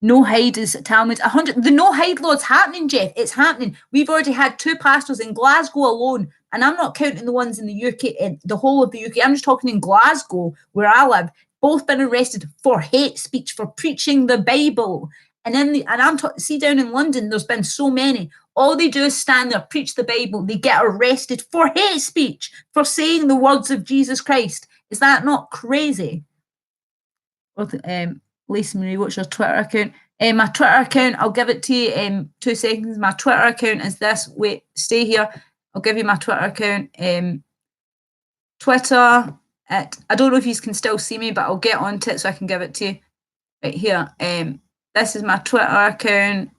No hide is Talmud. 100. The no hide law is happening, Jeff. It's happening. We've already had 2 pastors in Glasgow alone, and I'm not counting the ones in the UK, in the whole of the UK. I'm just talking in Glasgow, where I live. Both been arrested for hate speech, for preaching the Bible. And see, down in London, there's been so many. All they do is stand there, preach the Bible. They get arrested for hate speech, for saying the words of Jesus Christ. Is that not crazy? Lacy-Marie, what's your Twitter account? My Twitter account, I'll give it to you 2 seconds. My Twitter account is this. Wait, stay here. I'll give you my Twitter account. Twitter, I don't know if you can still see me, but I'll get onto it so I can give it to you. Right here. This is my Twitter account.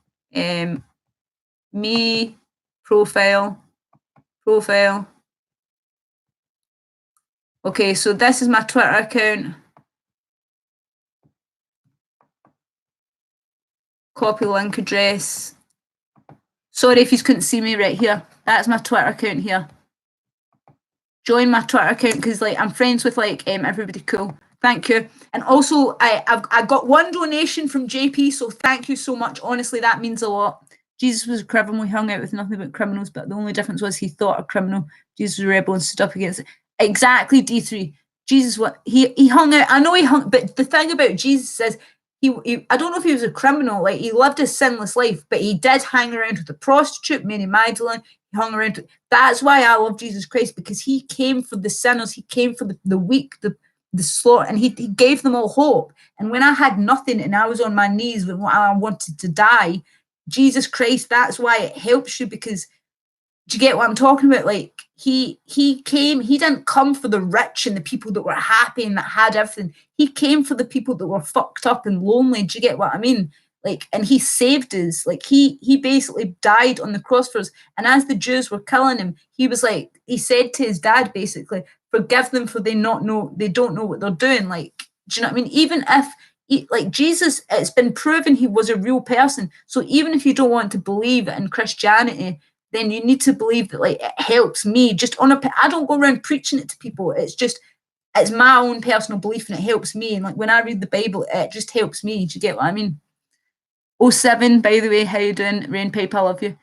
Me, profile. Okay, so this is my Twitter account. Copy link address. Sorry if you couldn't see me right here. That's my Twitter account here. Join my Twitter account because, like, I'm friends with, like, everybody cool. Thank you. And also, I got 1 donation from JP, so thank you so much. Honestly, that means a lot. Jesus was a criminal. He hung out with nothing but criminals, but the only difference was he thought a criminal. Jesus was a rebel and stood up against it. Exactly, D3. Jesus, what he hung out. I know he hung, but the thing about Jesus is he I don't know if he was a criminal. Like, he lived a sinless life, but he did hang around with a prostitute, Mary Magdalene. He hung around. That's why I love Jesus Christ, because he came for the sinners. He came for the weak, the slaughter, and he gave them all hope. And when I had nothing and I was on my knees when I wanted to die, Jesus Christ, that's why it helps you, because do you get what I'm talking about? Like, he came, he didn't come for the rich and the people that were happy and that had everything. He came for the people that were fucked up and lonely. Do you get what I mean? Like, and he saved us. Like, he basically died on the cross for us. And as the Jews were killing him, he was like, he said to his dad, basically, forgive them for they don't know what they're doing. Like, do you know what I mean? Even if like Jesus, it's been proven he was a real person. So even if you don't want to believe in Christianity, then you need to believe that like it helps me. Just on a, I don't go around preaching it to people. It's just it's my own personal belief and it helps me. And like when I read the Bible, it just helps me. Do you get what I mean? Oh seven, by the way, how you doing? Rain Pipe, I love you.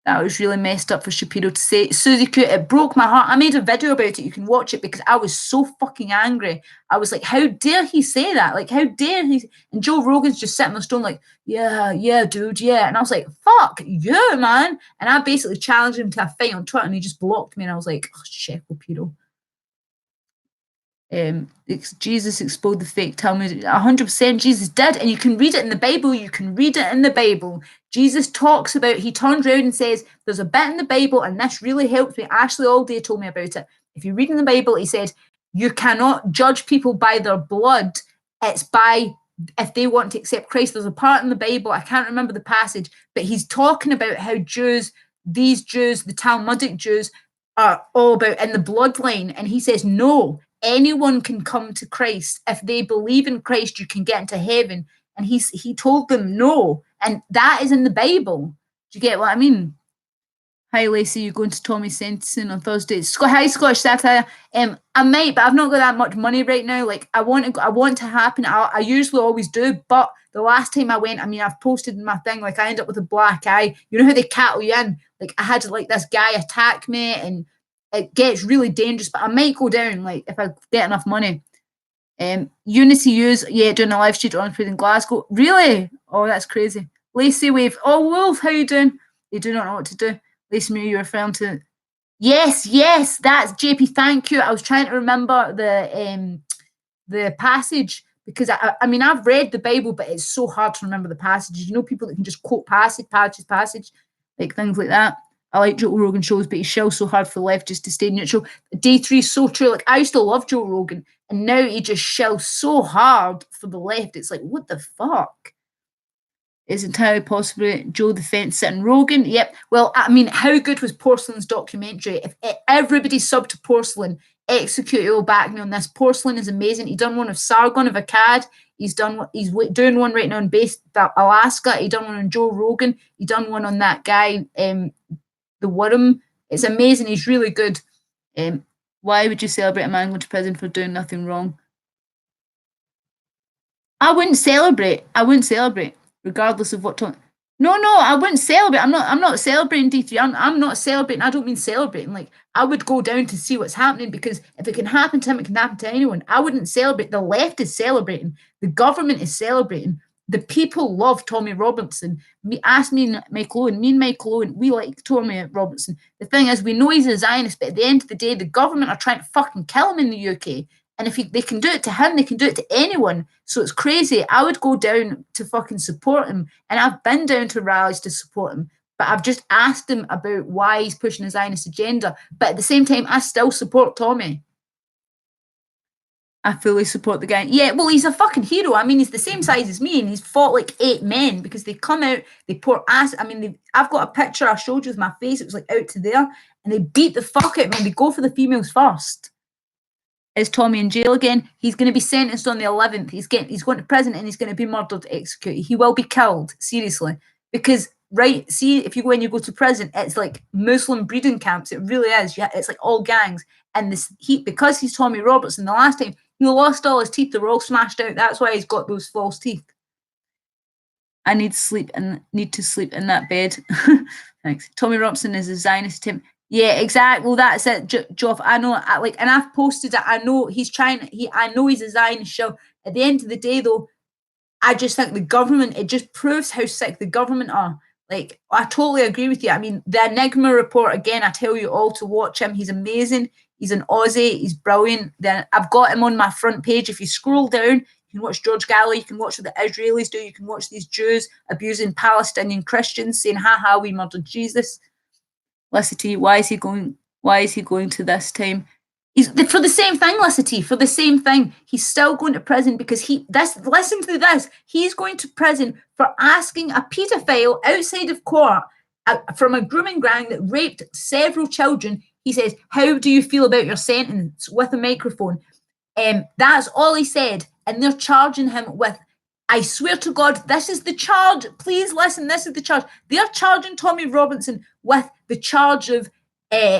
That was really messed up for Shapiro to say. Susie Cute, it broke my heart. I made a video about it. You can watch it because I was so fucking angry. I was like, how dare he say that? Like, how dare he? And Joe Rogan's just sitting on the stone like, yeah, dude, yeah. And I was like, fuck you, man. And I basically challenged him to a fight on Twitter and he just blocked me. And I was like, oh, Shapiro. Jesus exposed the fake Talmud. 100% Jesus did, and you can read it in the Bible. You can read it in the Bible. Jesus talks about, he turns around and says, there's a bit in the Bible, and this really helped me. Ashley all day told me about it. If you read in the Bible, he said, you cannot judge people by their blood. It's by if they want to accept Christ. There's a part in the Bible, I can't remember the passage, but he's talking about how Jews, these Jews, the Talmudic Jews, are all about in the bloodline. And he says, no, anyone can come to Christ. If they believe in Christ, you can get into heaven. And he told them no. And that is in the Bible. Do you get what I mean? Hi, Lacey, you're going to Tommy's sentencing on Thursday. Hi, Scottish Satire. I might, but I've not got that much money right now. Like, I want to happen. I usually always do, but the last time I went, I mean, I've posted in my thing, like, I end up with a black eye. You know how they cattle you in? Like, I had, like, this guy attack me, and it gets really dangerous, but I might go down, like, if I get enough money. Unity Use, yeah, doing a live stream on food in Glasgow. Really? Oh, that's crazy. Lacey Wave. Oh, Wolf, how you doing? You do not know what to do. Lacy-Marie, you're referring to. Yes, that's JP. Thank you. I was trying to remember the passage because I mean I've read the Bible, but it's so hard to remember the passages. You know, people that can just quote passage, like things like that. I like Joe Rogan shows, but he's still so hard for the left just to stay neutral. Day 3 is so true. Like I used to love Joe Rogan, and now he just shells so hard for the left. It's like, what the fuck? Is entirely possible. Joe the Fence sitting Rogan. Yep. Well, I mean, how good was Porcelain's documentary? If everybody subbed to Porcelain, Execute will back me on this. Porcelain is amazing. He done one of Sargon of Akkad. He's doing one right now in Alaska. He done one on Joe Rogan. He done one on that guy, the Worm. It's amazing. He's really good. Why would you celebrate a man going to prison for doing nothing wrong? I wouldn't celebrate. Regardless of what time. No, I wouldn't celebrate. I'm not celebrating D3. I'm not celebrating. I don't mean celebrating. Like, I would go down to see what's happening because if it can happen to him, it can happen to anyone. I wouldn't celebrate. The left is celebrating. The government is celebrating. The people love Tommy Robinson. Ask me and Mike Owen. Me and Mike Owen, we like Tommy Robinson. The thing is, we know he's a Zionist, but at the end of the day, the government are trying to fucking kill him in the UK. And if they can do it to him, they can do it to anyone. So it's crazy. I would go down to fucking support him. And I've been down to rallies to support him. But I've just asked him about why he's pushing his Zionist agenda. But at the same time, I still support Tommy. I fully support the guy. Yeah, well, he's a fucking hero. I mean, he's the same size as me, and he's fought like 8 men because they come out, they pour acid. I mean, I've got a picture I showed you with my face. It was like out to there. And they beat the fuck out of me. And they go for the females first. Is Tommy in jail again? He's going to be sentenced on the 11th. He's going to prison and he's going to be murdered, executed. He will be killed, seriously. Because, right, see, when you go to prison, it's like Muslim breeding camps. It really is. It's like all gangs. And because he's Tommy Robertson, the last time, he lost all his teeth. They were all smashed out. That's why he's got those false teeth. I need to sleep in that bed. Thanks. Tommy Robertson is a Zionist attempt. Yeah, exactly. Well, that's it, Joff. I know, and I've posted it. I know I know he's a Zionist show. At the end of the day, though, I just think the government, it just proves how sick the government are. Like, I totally agree with you. I mean, the Enigma report, again, I tell you all to watch him. He's amazing. He's an Aussie. He's brilliant. Then I've got him on my front page. If you scroll down, you can watch George Galloway. You can watch what the Israelis do. You can watch these Jews abusing Palestinian Christians, saying, "Ha, we murdered Jesus." Lacy-T, why is he going to this time? He's for the same thing, Lacy-T, for the same thing. He's still going to prison because listen to this. He's going to prison for asking a paedophile outside of court from a grooming gang that raped several children. He says, "How do you feel about your sentence?" with a microphone. That's all he said, and they're charging him with. I swear to God, this is the charge. Please listen, this is the charge. They're charging Tommy Robinson with the charge of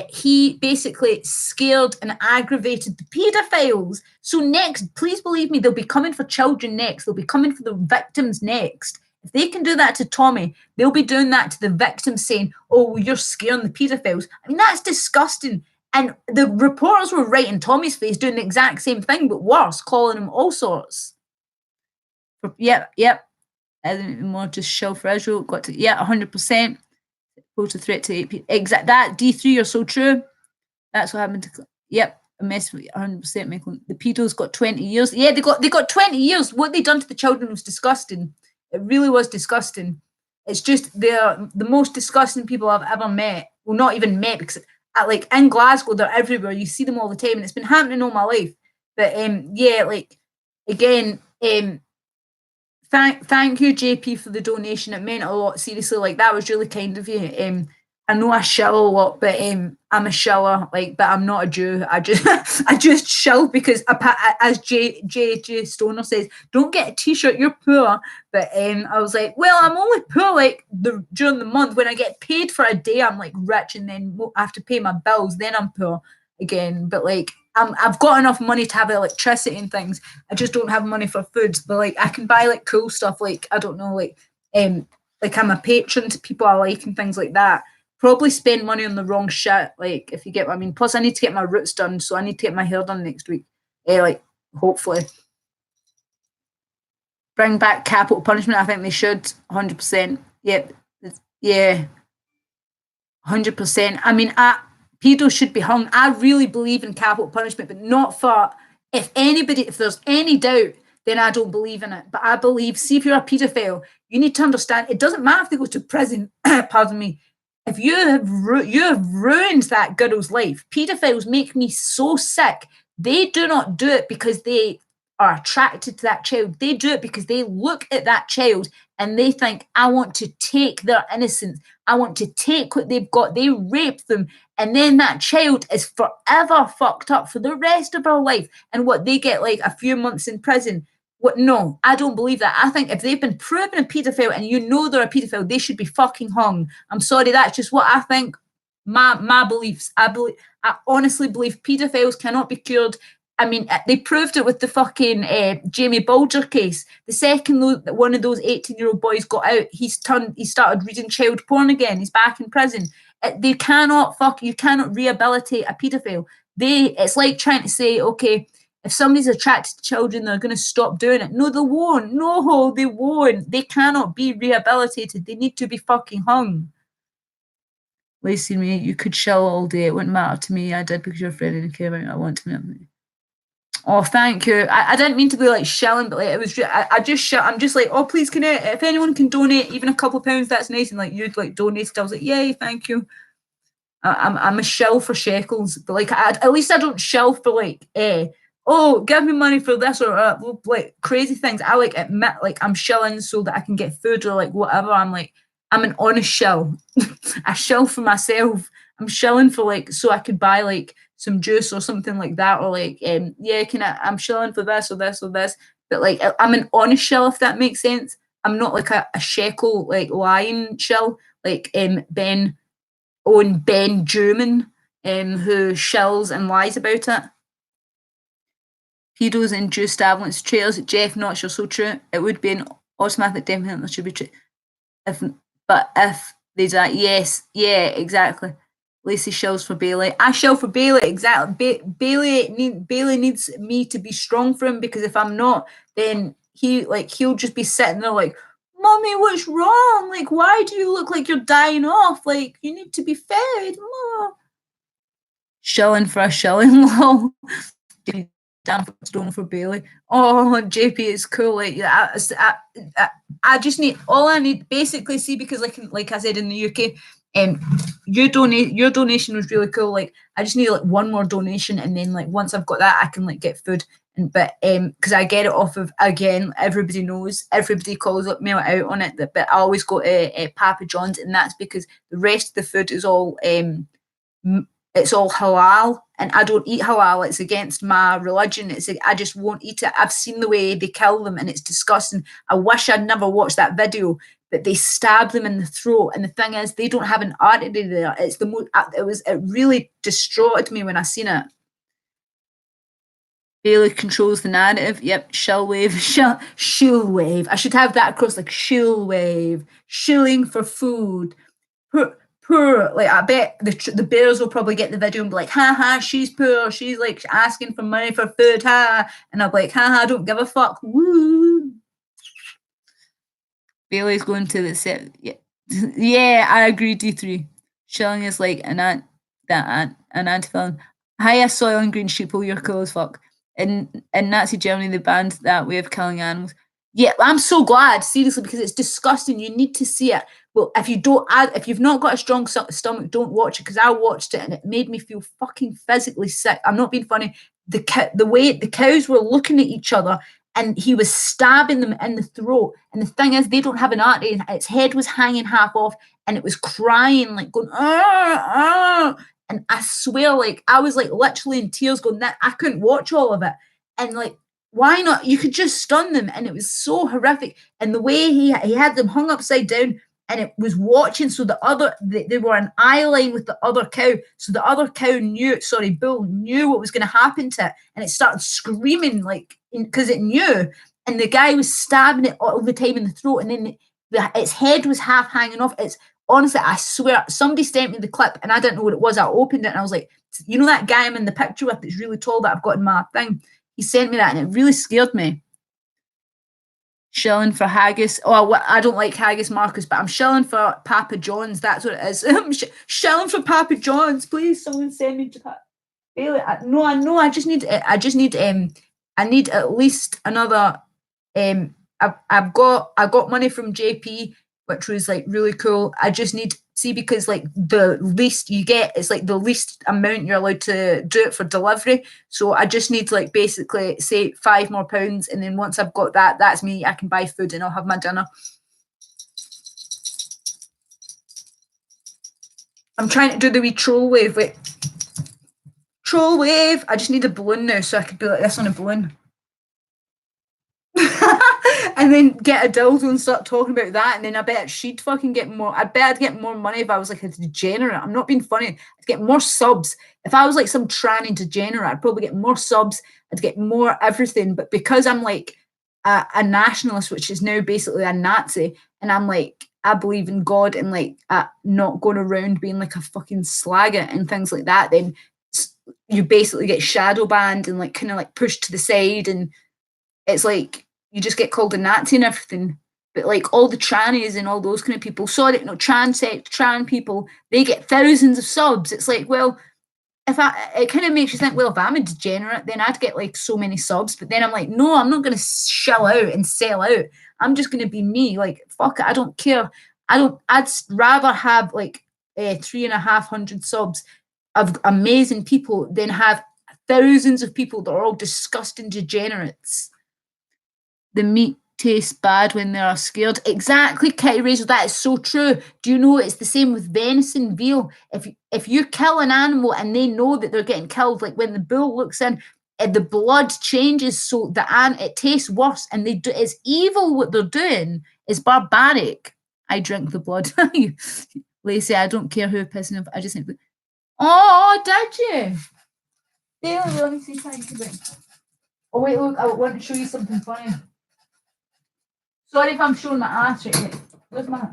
he basically scared and aggravated the paedophiles. So next, please believe me, they'll be coming for children next. They'll be coming for the victims next. If they can do that to Tommy, they'll be doing that to the victims, saying, "Oh, well, you're scaring the paedophiles." I mean, that's disgusting. And the reporters were right in Tommy's face, doing the exact same thing, but worse, calling him all sorts. Yep. More just show for Israel. Got to 100%. Pose a threat to 8 people. Exact that D3. You're so true. That's what happened to. Yep, a mess with 100%. Making the pedos got 20 years. Yeah, they got 20 years. What they done to the children was disgusting. It really was disgusting. It's just they're the most disgusting people I've ever met. Well, not even met, because like in Glasgow, they're everywhere. You see them all the time, and it's been happening all my life. But yeah, like again, thank you, JP, for the donation. It meant a lot. Seriously, like that was really kind of you. I know I shill a lot, but I'm a shiller, like, but I'm not a Jew. I just shill because, as J Stoner says, don't get a t-shirt, you're poor. But I was like, well, I'm only poor like during the month. When I get paid for a day, I'm like rich, and then I have to pay my bills, then I'm poor again. But like, I've got enough money to have electricity and things. I just don't have money for food. But like, I can buy like cool stuff, like I don't know, like I'm a patron to people I like and things like that. Probably spend money on the wrong shit, like, if you get what I mean. Plus, I need to get my roots done, so I need to get my hair done next week. Like, hopefully. Bring back capital punishment. I think they should. 100%. Yep. Yeah. 100%. I mean, pedos should be hung. I really believe in capital punishment, but not for, if there's any doubt, then I don't believe in it. But I believe, see, if you're a paedophile, you need to understand, it doesn't matter if they go to prison, pardon me, if you have ruined that girl's life. Paedophiles make me so sick. They do not do it because they are attracted to that child. They do it because they look at that child and they think, I want to take their innocence. I want to take what they've got. They rape them. And then that child is forever fucked up for the rest of her life. And what they get, like a few months in prison. What? No, I don't believe that. I think if they've been proven a paedophile and you know they're a paedophile, they should be fucking hung. I'm sorry, that's just what I think. My beliefs. I honestly believe paedophiles cannot be cured. I mean, they proved it with the fucking Jamie Bulger case. The second one of those 18-year-old boys got out, he started reading child porn again. He's back in prison. You cannot rehabilitate a paedophile. It's like trying to say, okay, if somebody's attracted to children, they're going to stop doing it. No, they won't. No, they won't. They cannot be rehabilitated. They need to be fucking hung. Lacy-Marie, you could shill all day. It wouldn't matter to me. I did because you're a friend and you care about it. I want to be. Oh, thank you. I didn't mean to be like shelling, but like it was. I'm just like, oh, please, if anyone can donate even a couple of pounds, that's nice. And like you'd like donated, I was like, yay, thank you. I'm a shell for shekels, but like at least I don't shell for like oh, give me money for this or like crazy things. I like admit like I'm shelling so that I can get food or like whatever. I'm an honest shell. I shell for myself. I'm shelling for like so I could buy like some juice or something like that, or like I'm shelling for this or this or this. But like I'm an honest shell, if that makes sense. I'm not like a shekel like lying shell like Ben German who shills and lies about it. Pedos and Jew stabulance trailers. Jeff Notch, you're so true. It would be an automatic death penalty. There should be true. If there's that, yes, yeah, exactly. Lacy shells for Bailey. I shell for Bailey, exactly. Bailey needs me to be strong for him, because if I'm not, then he'll just be sitting there like, Mommy, what's wrong? Like, why do you look like you're dying off? Like, you need to be fed. Shilling for a shilling, lol. Down for Bailey. Oh, JP is cool. Like, I just need, all I need, basically, see, because like I said in the UK, your donation was really cool. Like, I just need like one more donation, and then like once I've got that, I can like get food. But because I get it off of, again, everybody knows, everybody calls me out on it, but I always go to Papa John's, and that's because the rest of the food is all it's all halal, and I don't eat halal. It's against my religion. I just won't eat it. I've seen the way they kill them, and it's disgusting. I wish I'd never watched that video, but they stab them in the throat. And the thing is, they don't have an artery there. It's the most. It really destroyed me when I seen it. Bailey controls the narrative. Yep, shill wave, shill wave. I should have that across like shill wave, shilling for food. Poor. Like I bet the bears will probably get the video and be like, ha ha, she's poor. She's like asking for money for food, ha. And I'll be like, ha ha, don't give a fuck. Woo. Bailey's going to the set. Yeah, yeah, I agree. D3. Shilling is like an anti-villain. Hiya, soil and green sheeple. You're cool as fuck. In Nazi Germany, they banned that way of killing animals. Yeah, I'm so glad, seriously, because it's disgusting. You need to see it. Well, if you've not got a strong stomach, don't watch it, because I watched it and it made me feel fucking physically sick. I'm not being funny. The way the cows were looking at each other and he was stabbing them in the throat. And the thing is, they don't have an artery. Its head was hanging half off and it was crying, like going, ah, ah. And I swear, like, I was like literally in tears going, that I couldn't watch all of it. And like, why not? You could just stun them. And it was so horrific. And the way he had them hung upside down and it was watching. So they were an eye line with the other cow. So the other cow bull knew what was going to happen to it. And it started screaming like, because it knew. And the guy was stabbing it all the time in the throat. And then its head was half hanging off. Honestly, I swear, somebody sent me the clip and I didn't know what it was. I opened it and I was like, you know that guy I'm in the picture with that's really tall that I've got in my thing? He sent me that and it really scared me. Shilling for haggis. Oh, I don't like haggis, Marcus, but I'm shilling for Papa John's. That's what it is. I'm shilling for Papa John's. Please, someone send me to that. Bailey, I just need I need at least another. I got money from JP, which was like really cool. I just need because like the least you get is like the least amount you're allowed to do it for delivery. So I just need to like basically say £5 more, and then once I've got that, that's me. I can buy food and I'll have my dinner. I'm trying to do the wee troll wave. Wait. Troll wave. I just need a balloon now so I could be like this on a balloon. And then get a dildo and start talking about that, and then I bet she'd fucking get more. I bet I'd get more money if I was like a degenerate. I'm not being funny. I'd get more subs. If I was like some tranny degenerate, I'd probably get more subs. I'd get more everything. But because I'm like a nationalist, which is now basically a Nazi, and I'm like, I believe in God and like not going around being like a fucking slagger and things like that, then you basically get shadow banned and like kind of like pushed to the side, and it's like you just get called a Nazi and everything. But like all the trannies and all those kind of people, trans people, they get thousands of subs. It's like, well, it kind of makes you think, well, if I'm a degenerate, then I'd get like so many subs. But then I'm like, no, I'm not going to shell out and sell out. I'm just going to be me. Like, fuck it, I don't care. I'd rather have like 3,500 subs of amazing people than have thousands of people that are all disgusting degenerates. The meat tastes bad when they are scared. Exactly, Kitty Razor. That is so true. Do you know it's the same with venison, veal? If you kill an animal and they know that they're getting killed, like when the bull looks in, the blood changes, so it tastes worse, and it's evil what they're doing. It's barbaric. I drink the blood. Lacey, I don't care who pissing off. I just think, oh, did you? Let me see something. Oh wait, look, I want to show you something funny. Sorry if I'm showing my ass right here. Where's my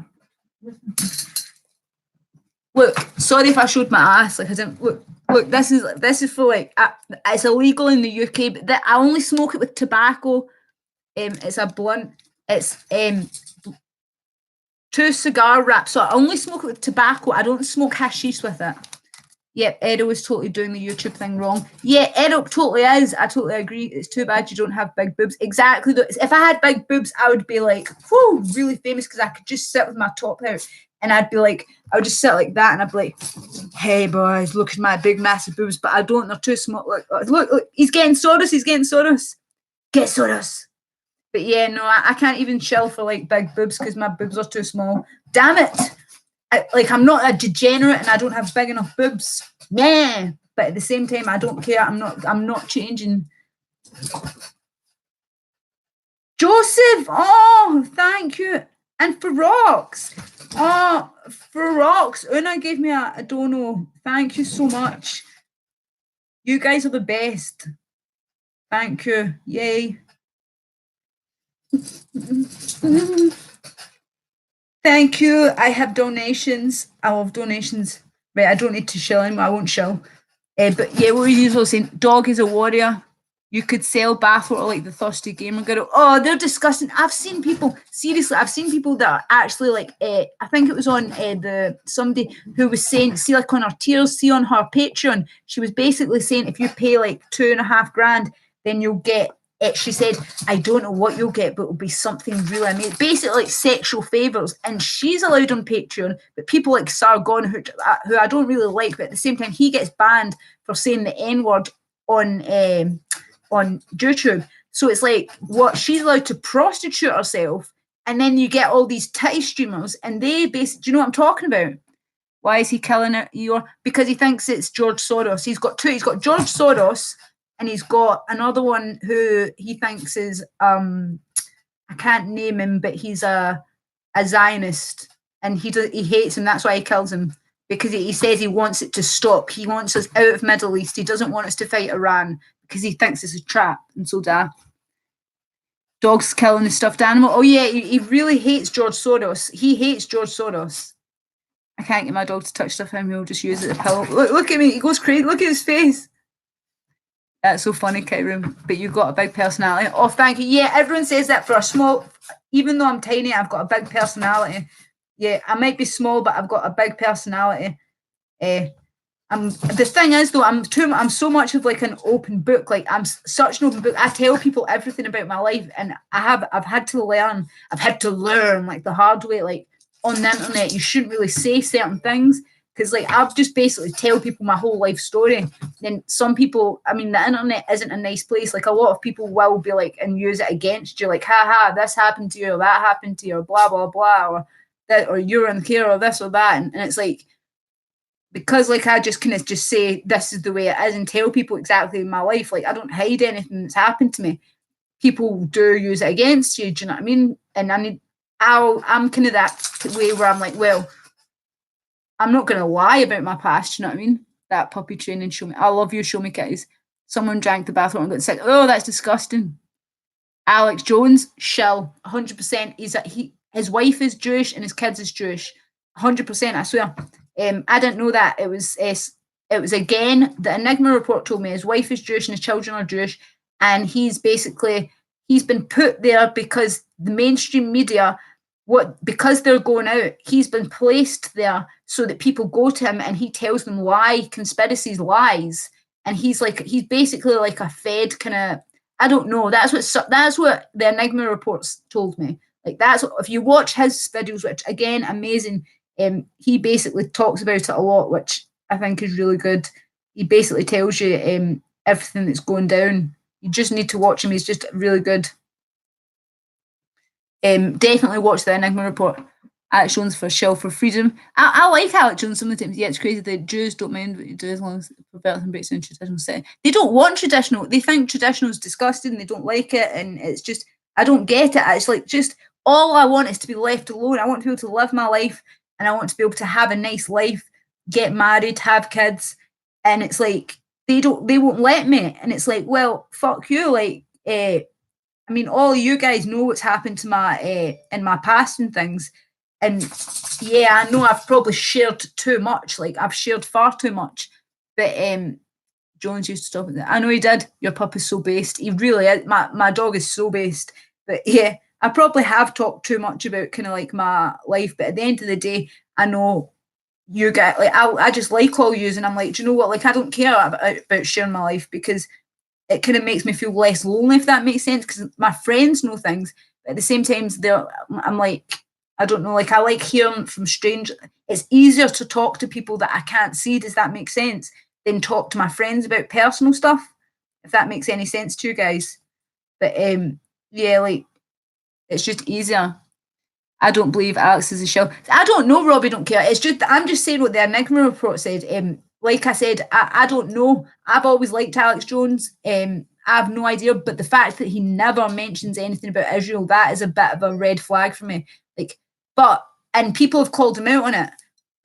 look? Sorry if I showed my ass. Like I didn't look. Look, this is for like it's illegal in the UK, but I only smoke it with tobacco. It's a blunt. It's 2 cigar wraps. So I only smoke it with tobacco. I don't smoke hashish with it. Yep, Edo is totally doing the YouTube thing wrong. Yeah, Edo totally is. I totally agree. It's too bad you don't have big boobs. Exactly. If I had big boobs, I would be like, whoo, really famous, because I could just sit with my top out and I'd be like, I would just sit like that and I'd be like, hey boys, look at my big massive boobs. But I don't. They're too small. Look, he's getting Soros. He's getting Soros. Get Soros. But yeah, no, I can't even chill for like big boobs because my boobs are too small. Damn it. I'm not a degenerate and I don't have big enough boobs. Yeah, but at the same time, I don't care. I'm not changing. Joseph, oh, thank you. And for rocks, oh, for rocks, Una gave me a dono. Thank you so much. You guys are the best. Thank you. Yay. Thank you. I have donations. I love donations. Right, I don't need to shill anymore. I won't shill. But yeah, what were you usually saying? Dog is a warrior. You could sell bathwater like the thirsty gamer girl. Oh, they're disgusting. I've seen people, seriously, I've seen people that are actually like, I think it was on somebody who was saying, see, like on her tiers, see on her Patreon, she was basically saying if you pay like $2,500, then you'll get it. She said, I don't know what you'll get, but it'll be something really amazing. Basically, like sexual favors. And she's allowed on Patreon, but people like Sargon, who I don't really like, but at the same time, he gets banned for saying the N word on YouTube. So it's like what she's allowed to prostitute herself, and then you get all these titty streamers, and they basically, do you know what I'm talking about? Why is he killing it? Because he thinks it's George Soros. He's got two. He's got George Soros, and he's got another one who he thinks is I can't name him, but he's a Zionist, and he hates him. That's why he kills him, because he says he wants it to stop. He wants us out of Middle East. He doesn't want us to fight Iran because he thinks it's a trap, and so da. Dogs killing the stuffed animal. Oh yeah, he really hates George Soros. He hates George Soros. I can't get my dog to touch stuff him. He'll just use it as a pillow. Look at me. He goes crazy. Look at his face. That's so funny, Kyron. But you've got a big personality. Oh, thank you. Yeah, everyone says that for a small. Even though I'm tiny, I've got a big personality. Yeah, I might be small, but I've got a big personality. The thing is though, I'm so much of like an open book. Like I'm such an open book. I tell people everything about my life, and I've had to learn like the hard way. Like on the internet, you shouldn't really say certain things because like I've just basically tell people my whole life story. Then some people, I mean, the internet isn't a nice place. Like a lot of people will be like and use it against you. Like, haha, this happened to you, or that happened to you, or blah blah blah, or that, or you're in care, or this or that, and it's like. Because like I just kind of just say this is the way it is and tell people exactly my life. Like I don't hide anything that's happened to me. People do use it against you. Do you know what I mean? And I'm kind of that way where I'm like, well, I'm not going to lie about my past. Do you know what I mean? That puppy training show me. I love you. Show me kitties. Someone drank the bathwater and got sick. Oh, that's disgusting. Alex Jones, shill, 100%. His wife is Jewish and his kids is Jewish. 100%. I swear. I didn't know that. It was again, the Enigma report told me his wife is Jewish and his children are Jewish, and he's been put there because the mainstream media, because they're going out, he's been placed there so that people go to him and he tells them conspiracies, lies, and he's basically like a fed kind of. I don't know. That's what the Enigma reports told me. Like that's what, if you watch his videos, which again amazing. He basically talks about it a lot, which I think is really good. He basically tells you everything that's going down. You just need to watch him. He's just really good. Definitely watch the Enigma report. Alex Jones for Shell for Freedom. I like Alex Jones some of the times. Yeah, it's crazy that Jews don't mind what you do as long as it perverts and breaks down traditional setting. They don't want traditional. They think traditional is disgusting. They don't like it, and it's just I don't get it. It's like just all I want is to be left alone. I want to be able to live my life. And I want to be able to have a nice life, get married, have kids, and it's like they won't let me, and it's like, well, fuck you, like, I mean, all you guys know what's happened to my in my past and things, and yeah, I know I've probably shared too much, like I've shared far too much, but Jones used to stop it. I know he did. Your pup is so based. He really is. My dog is so based, but yeah. I probably have talked too much about kind of like my life, but at the end of the day, I know you get like I just like all yous, and I'm like, do you know what? Like I don't care about sharing my life because it kind of makes me feel less lonely, if that makes sense. Because my friends know things, but at the same time, I'm like, I don't know, like I like hearing from strangers. It's easier to talk to people that I can't see. Does that make sense? Than talk to my friends about personal stuff, if that makes any sense to you guys. But yeah, like. It's just easier. I don't believe Alex is a shell. I don't know, Robbie. Don't care. It's just I'm just saying what the Enigma report said. like I said, I don't know. I've always liked Alex Jones. I have no idea, but the fact that he never mentions anything about Israel, that is a bit of a red flag for me. Like, but and people have called him out on it.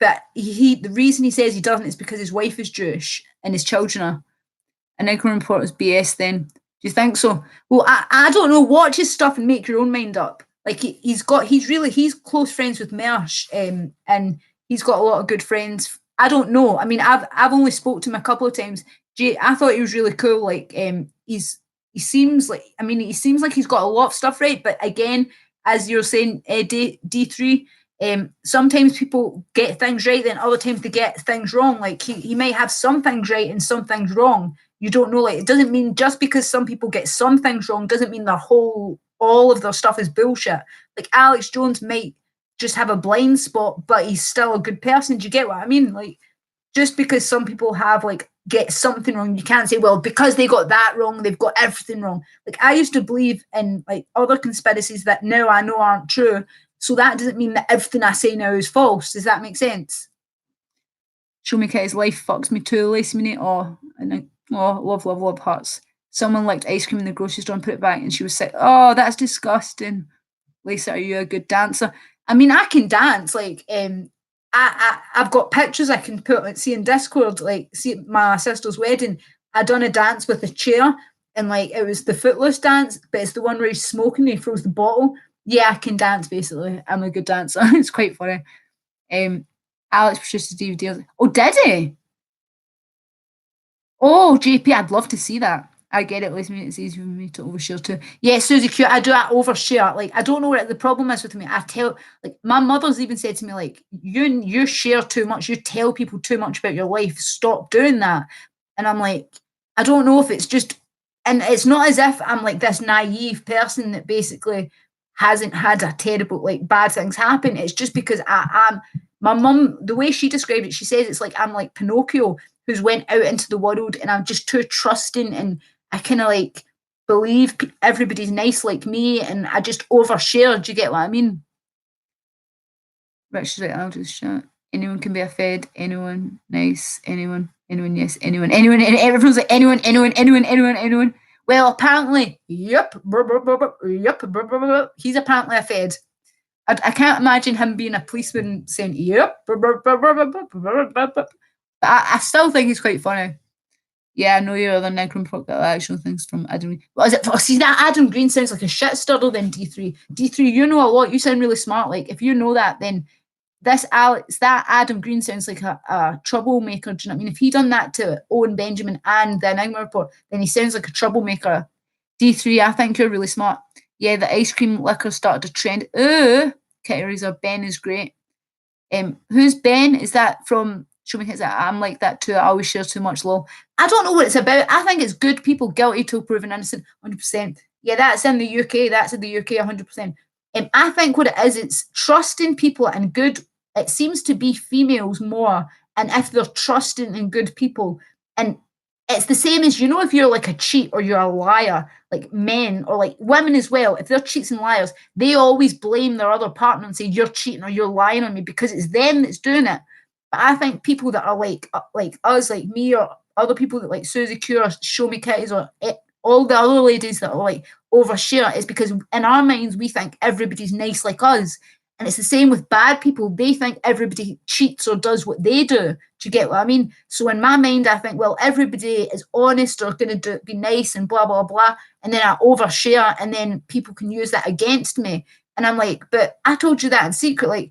But the reason he says he doesn't is because his wife is Jewish and his children are. And Income Report is BS then. Do you think so? Well, I don't know. Watch his stuff and make your own mind up. Like he's close friends with Mersh, and he's got a lot of good friends. I don't know. I mean, I've only spoke to him a couple of times. I thought he was really cool. Like he seems like, I mean, he seems like he's got a lot of stuff right. But again, as you're saying, D3, sometimes people get things right, then other times they get things wrong. Like he might have some things right and some things wrong. You don't know. Like, it doesn't mean just because some people get some things wrong doesn't mean all of their stuff is bullshit. Like Alex Jones might just have a blind spot, but he's still a good person. Do you get what I mean? Like, just because some people have get something wrong, you can't say, well, because they got that wrong, they've got everything wrong. Like, I used to believe in other conspiracies that now I know aren't true. So that doesn't mean that everything I say now is false. Does that make sense? Show me Kitty's life fucks me too, Lacy-Marie. Oh, love, love, love hearts. Someone licked ice cream in the grocery store and put it back, and she was sick. Oh, that's disgusting. Lisa, are you a good dancer? I mean, I can dance. Like, I've got pictures I can put, see in Discord. Like, see at my sister's wedding, I done a dance with a chair, and it was the Footloose dance, but it's the one where he's smoking and he throws the bottle. Yeah, I can dance. Basically, I'm a good dancer. It's quite funny. Alex produced a DVD. Oh, did he? Oh, JP, I'd love to see that. I get it, Lacy-Marie. It's easy for me to overshare too. Yeah, Susie Q, I do that overshare. Like, I don't know what the problem is with me. I tell, my mother's even said to me, you share too much. You tell people too much about your life. Stop doing that. And I'm like, I don't know if it's just, and it's not as if I'm this naive person that basically hasn't had a terrible, bad things happen. It's just because my mum, the way she described it, she says it's like I'm like Pinocchio who's went out into the world and I'm just too trusting and I kind of believe everybody's nice like me and I just overshare. Do you get what I mean? Richard's right, I'll just shut. Anyone can be a Fed, anyone nice, anyone, yes, anyone, and everyone's like anyone. Well, apparently, yep, he's apparently a Fed. I can't imagine him being a policeman saying, yep. But I still think he's quite funny. Yeah, I know your other Necron proc that actual things from Adam Green. What is it? Oh, see, that Adam Green sounds like a shit stirrer than D3. D3, you know a lot. You sound really smart. If you know that, then that Adam Green sounds like a troublemaker. Do you know what I mean? If he done that to Owen Benjamin and the Enigma Report, then he sounds like a troublemaker. D3, I think you're really smart. Yeah, the ice cream liquor started a trend. Kitty Razor, Ben is great. Who's Ben? Is that from Show Me Kids? I'm like that too. I always share too much lol. I don't know what it's about. I think it's good people guilty till proven innocent, 100%. Yeah, that's in the UK. That's in the UK, 100%. I think what it is, it's trusting people and good. It seems to be females more, and if they're trusting and good people, and it's the same as, if you're a cheat or you're a liar, men or women as well, if they're cheats and liars, they always blame their other partner and say, you're cheating or you're lying on me because it's them that's doing it. But I think people that are like us, like me, or other people that like Susie Q or Show Me Kitties or all the other ladies that are overshare, is because in our minds we think everybody's nice like us. And it's the same with bad people. They think everybody cheats or does what they do. Do you get what I mean? So in my mind, I think, well, everybody is honest or going to be nice and blah, blah, blah. And then I overshare and then people can use that against me. And I'm like, but I told you that in secret.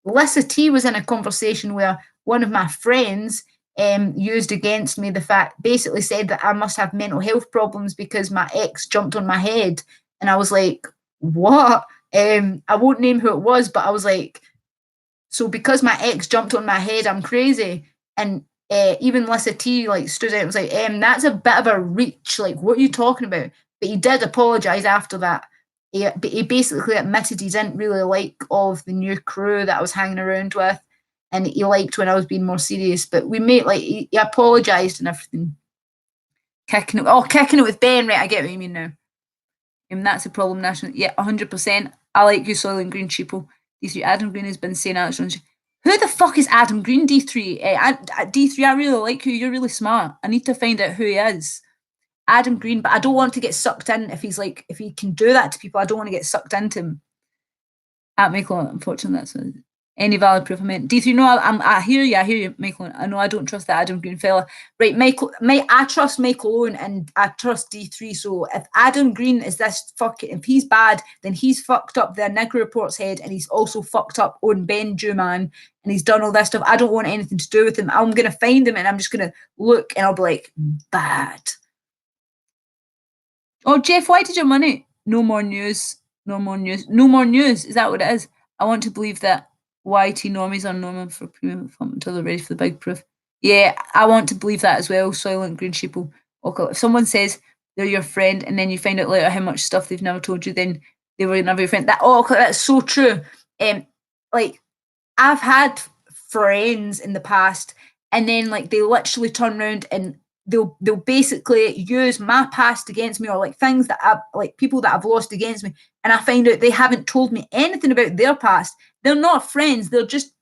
Lissa T was in a conversation where one of my friends used against me the fact, basically said that I must have mental health problems because my ex jumped on my head. And I was like, what? I won't name who it was, but I was like, so because my ex jumped on my head, I'm crazy. And even Lissa T stood out and was like, that's a bit of a reach. What are you talking about? But he did apologise after that. But he basically admitted he didn't really like all of the new crew that I was hanging around with. And he liked when I was being more serious. But we made, he apologised and everything. Kicking it with Ben, right? I get what you mean now. That's a problem nationally. Yeah, 100%. I like you, Soylent Green Sheeple. D3 Adam Green has been saying Alex Jones. Who the fuck is Adam Green, D3? D3, I really like you. You're really smart. I need to find out who he is. Adam Green, but I don't want to get sucked in if he's like, if he can do that to people, I don't want to get sucked into him. At Michael, unfortunately, that's any valid proof. I mean, D3, no, I hear you, Michael. I know I don't trust that Adam Green fella. Right, Michael, I trust Michael Owen and I trust D3. So if Adam Green is this fucking, if he's bad, then he's fucked up the Nigger Report's head and he's also fucked up Owen Benjamin and he's done all this stuff. I don't want anything to do with him. I'm going to find him and I'm just going to look and I'll be like, bad. Oh, Jeff, why did your money? No more news. No more news. No more news. Is that what it is? I want to believe that YT normies are normal for premium fun until they're ready for the big proof. Yeah, I want to believe that as well. Soylent Green Sheeple. Okay, if someone says they're your friend and then you find out later how much stuff they've never told you, then they were never your friend. That's so true. Like I've had friends in the past, and then like they literally turn around and they'll basically use my past against me or like things that I like people that I've lost against me, and I find out they haven't told me anything about their past. They're not friends. They're just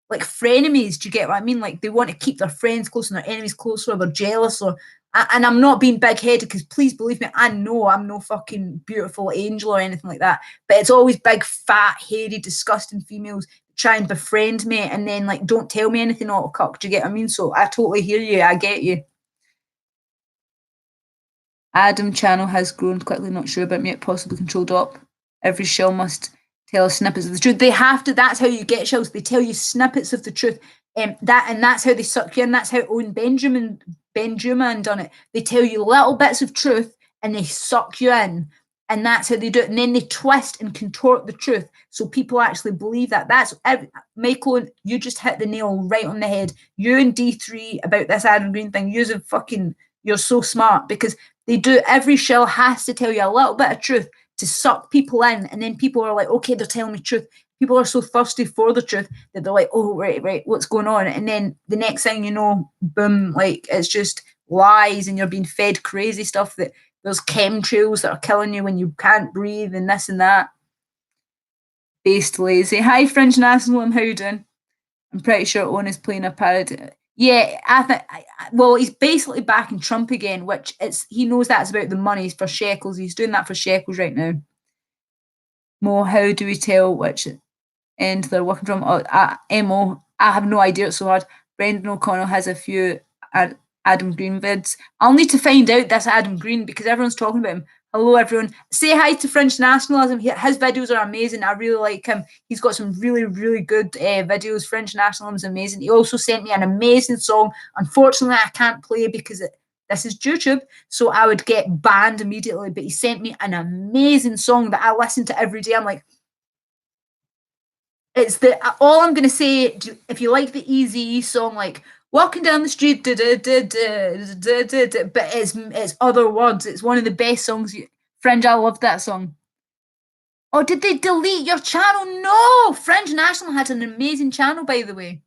like frenemies. Do you get what I mean? Like they want to keep their friends close and their enemies close, or they're jealous, or and I'm not being big headed because please believe me, I know I'm no fucking beautiful angel or anything like that. But it's always big, fat, hairy, disgusting females try and befriend me and then like don't tell me anything all cock. Do you get what I mean? So I totally hear you. I get you. Adam channel has grown quickly, not sure about me, it possibly controlled up. Every shill must tell us snippets of the truth. They have to, that's how you get shills. They tell you snippets of the truth. That's how they suck you in. That's how Owen Benjamin done it. They tell you little bits of truth and they suck you in. And that's how they do it. And then they twist and contort the truth so people actually believe that. That's Michael, you just hit the nail right on the head. You and D3 about this Adam Green thing, you're so smart because they do, every shill has to tell you a little bit of truth to suck people in. And then people are like, okay, they're telling me truth. People are so thirsty for the truth that they're like, oh, right, what's going on? And then the next thing you know, boom, like it's just lies and you're being fed crazy stuff that there's chemtrails that are killing you when you can't breathe and this and that. Based lazy. Hi, Fringe Nationalism, how you doing? I'm pretty sure Owen is playing a parody. Yeah, I think. Well, he's basically backing Trump again, which he knows that's about the money for shekels. He's doing that for shekels right now. Mo, how do we tell which end they're working from? Mo, I have no idea. It's so hard. Brendan O'Connell has a few Adam Green vids. I'll need to find out this Adam Green because everyone's talking about him. Hello, everyone. Say hi to French Nationalism. His videos are amazing. I really like him. He's got some really, really good videos. French Nationalism is amazing. He also sent me an amazing song. Unfortunately, I can't play because this is YouTube, so I would get banned immediately. But he sent me an amazing song that I listen to every day. I'm like, it's the all I'm gonna say. If you like the Easy song, like walking down the street, but it's other words. It's one of the best songs. Fringe, I love that song. Oh, did they delete your channel? No, Fringe National had an amazing channel, by the way.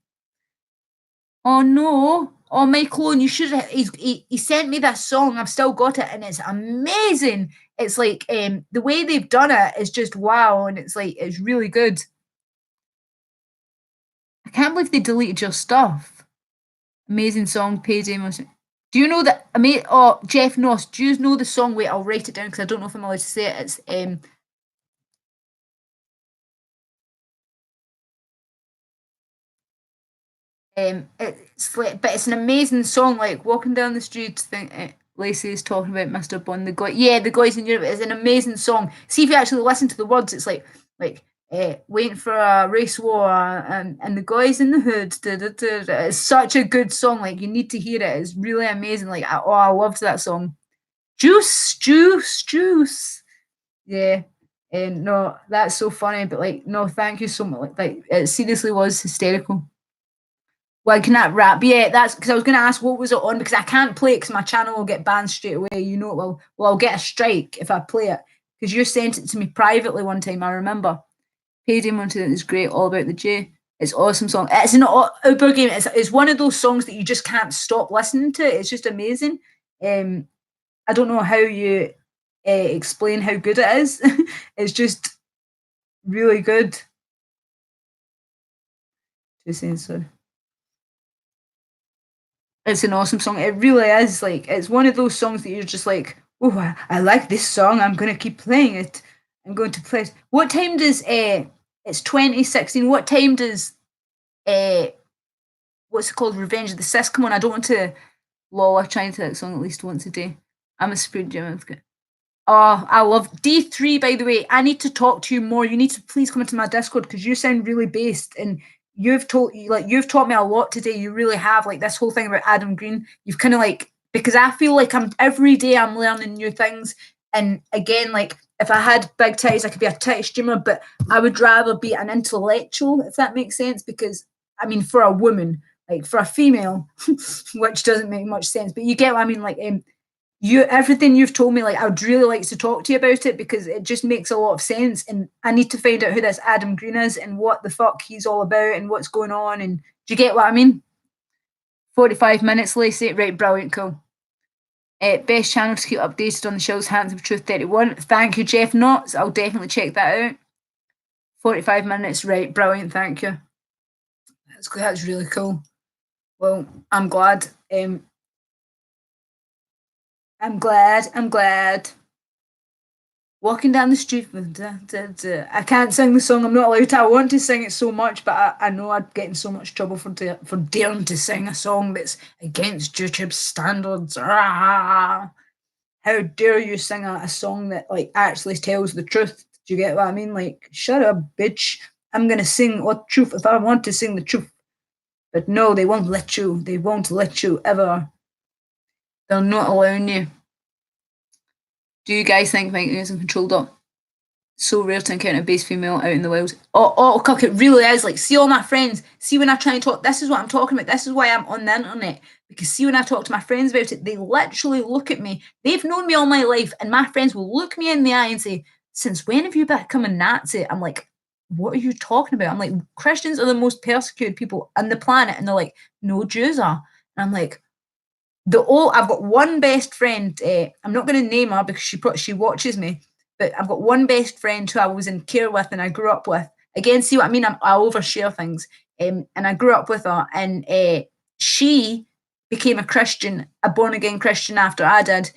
Oh no. Oh, my clone, you should have. He sent me that song. I've still got it, and it's amazing. It's like the way they've done it is just wow, and it's like it's really good. I can't believe they deleted your stuff. Amazing song, Payday. Do you know that? Oh, Jeff Noss, do you know the song? Wait, I'll write it down because I don't know if I'm allowed to say it. It's but it's an amazing song. Like walking down the street, Lacey is talking about Mr. Bond. The guys in Europe is an amazing song. See if you actually listen to the words. It's like waiting for a race war and the guys in the hood. Da, da, da, da. It's such a good song. Like you need to hear it. It's really amazing. Like I loved that song. Juice. Yeah. And no, that's so funny. But like, no, thank you so much. Like it seriously was hysterical. Well, can that rap? Yeah, that's because I was going to ask what was it on because I can't play it because my channel will get banned straight away. You know, well, I'll get a strike if I play it because you sent it to me privately one time. I remember. Payday Mountain is great, all about the J. It's awesome song. It's an Uber game. It's one of those songs that you just can't stop listening to. It's just amazing. I don't know how you explain how good it is. It's just really good. Too sensitive. It's an awesome song. It really is. Like, it's one of those songs that you're just like, oh, I like this song. I'm gonna keep playing it. I'm going to play it. What time does it's 2016. What time does uh what's it called? Revenge of the Sis come on? I don't want to lol, I try to that song at least once a day. I'm a spirit gym. Oh, I love D3, by the way. I need to talk to you more. You need to please come into my Discord because you sound really based and you've taught me a lot today. You really have. Like this whole thing about Adam Green. You've kind of like because I feel like I'm every day I'm learning new things. And again, like if I had big titties, I could be a titty streamer, but I would rather be an intellectual, if that makes sense. Because I mean, for a woman, like for a female, which doesn't make much sense, but you get what I mean. Like you everything you've told me, like I would really like to talk to you about it because it just makes a lot of sense, and I need to find out who this Adam Green is and what the fuck he's all about and what's going on. And do you get what I mean? 45 minutes, Lacey. Right, brilliant, cool. Best channel to keep updated on the show's Hands of Truth 31. Thank you, Jeff Knotts. I'll definitely check that out. 45 minutes, right, brilliant, thank you. That's really cool. Well, I'm glad. I'm glad. Walking down the street with I can't sing the song. I'm not allowed to. I want to sing it so much, but I know I'd get in so much trouble for daring to sing a song that's against YouTube standards. Ah, how dare you sing a song that like actually tells the truth? Do you get what I mean? Like, shut up, bitch. I'm gonna sing what truth if I want to sing the truth. But no, they won't let you. They won't let you ever. They're not allowing you. Do you guys think Mike is in control dot? So rare to encounter a base female out in the wild. Oh, cock, it really is. Like, see all my friends. See when I try and talk. This is what I'm talking about. This is why I'm on the internet. Because see when I talk to my friends about it, they literally look at me. They've known me all my life, and my friends will look me in the eye and say, "Since when have you become a Nazi?" I'm like, "What are you talking about?" I'm like, "Christians are the most persecuted people on the planet," and they're like, "No, Jews are." And I'm like, I've got one best friend. I'm not going to name her because she watches me, but I've got one best friend who I was in care with and I grew up with. Again, see what I mean? I overshare things, and I grew up with her, and she became a Christian, a born again Christian after I did,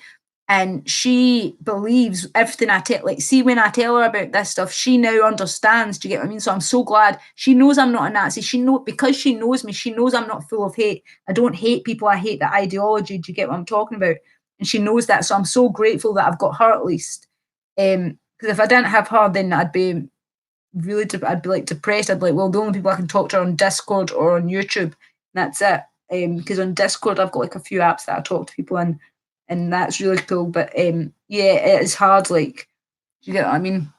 and she believes everything I tell. Like, see, when I tell her about this stuff, she now understands. Do you get what I mean? So I'm so glad she knows I'm not a Nazi. Because she knows me. She knows I'm not full of hate. I don't hate people. I hate the ideology. Do you get what I'm talking about? And she knows that. So I'm so grateful that I've got her at least. Because if I didn't have her, then I'd be I'd be like depressed. I'd be like, well, the only people I can talk to are on Discord or on YouTube. And that's it. Because on Discord, I've got like a few apps that I talk to people in, and that's really cool. But yeah, it is hard. Like, do you get what I mean?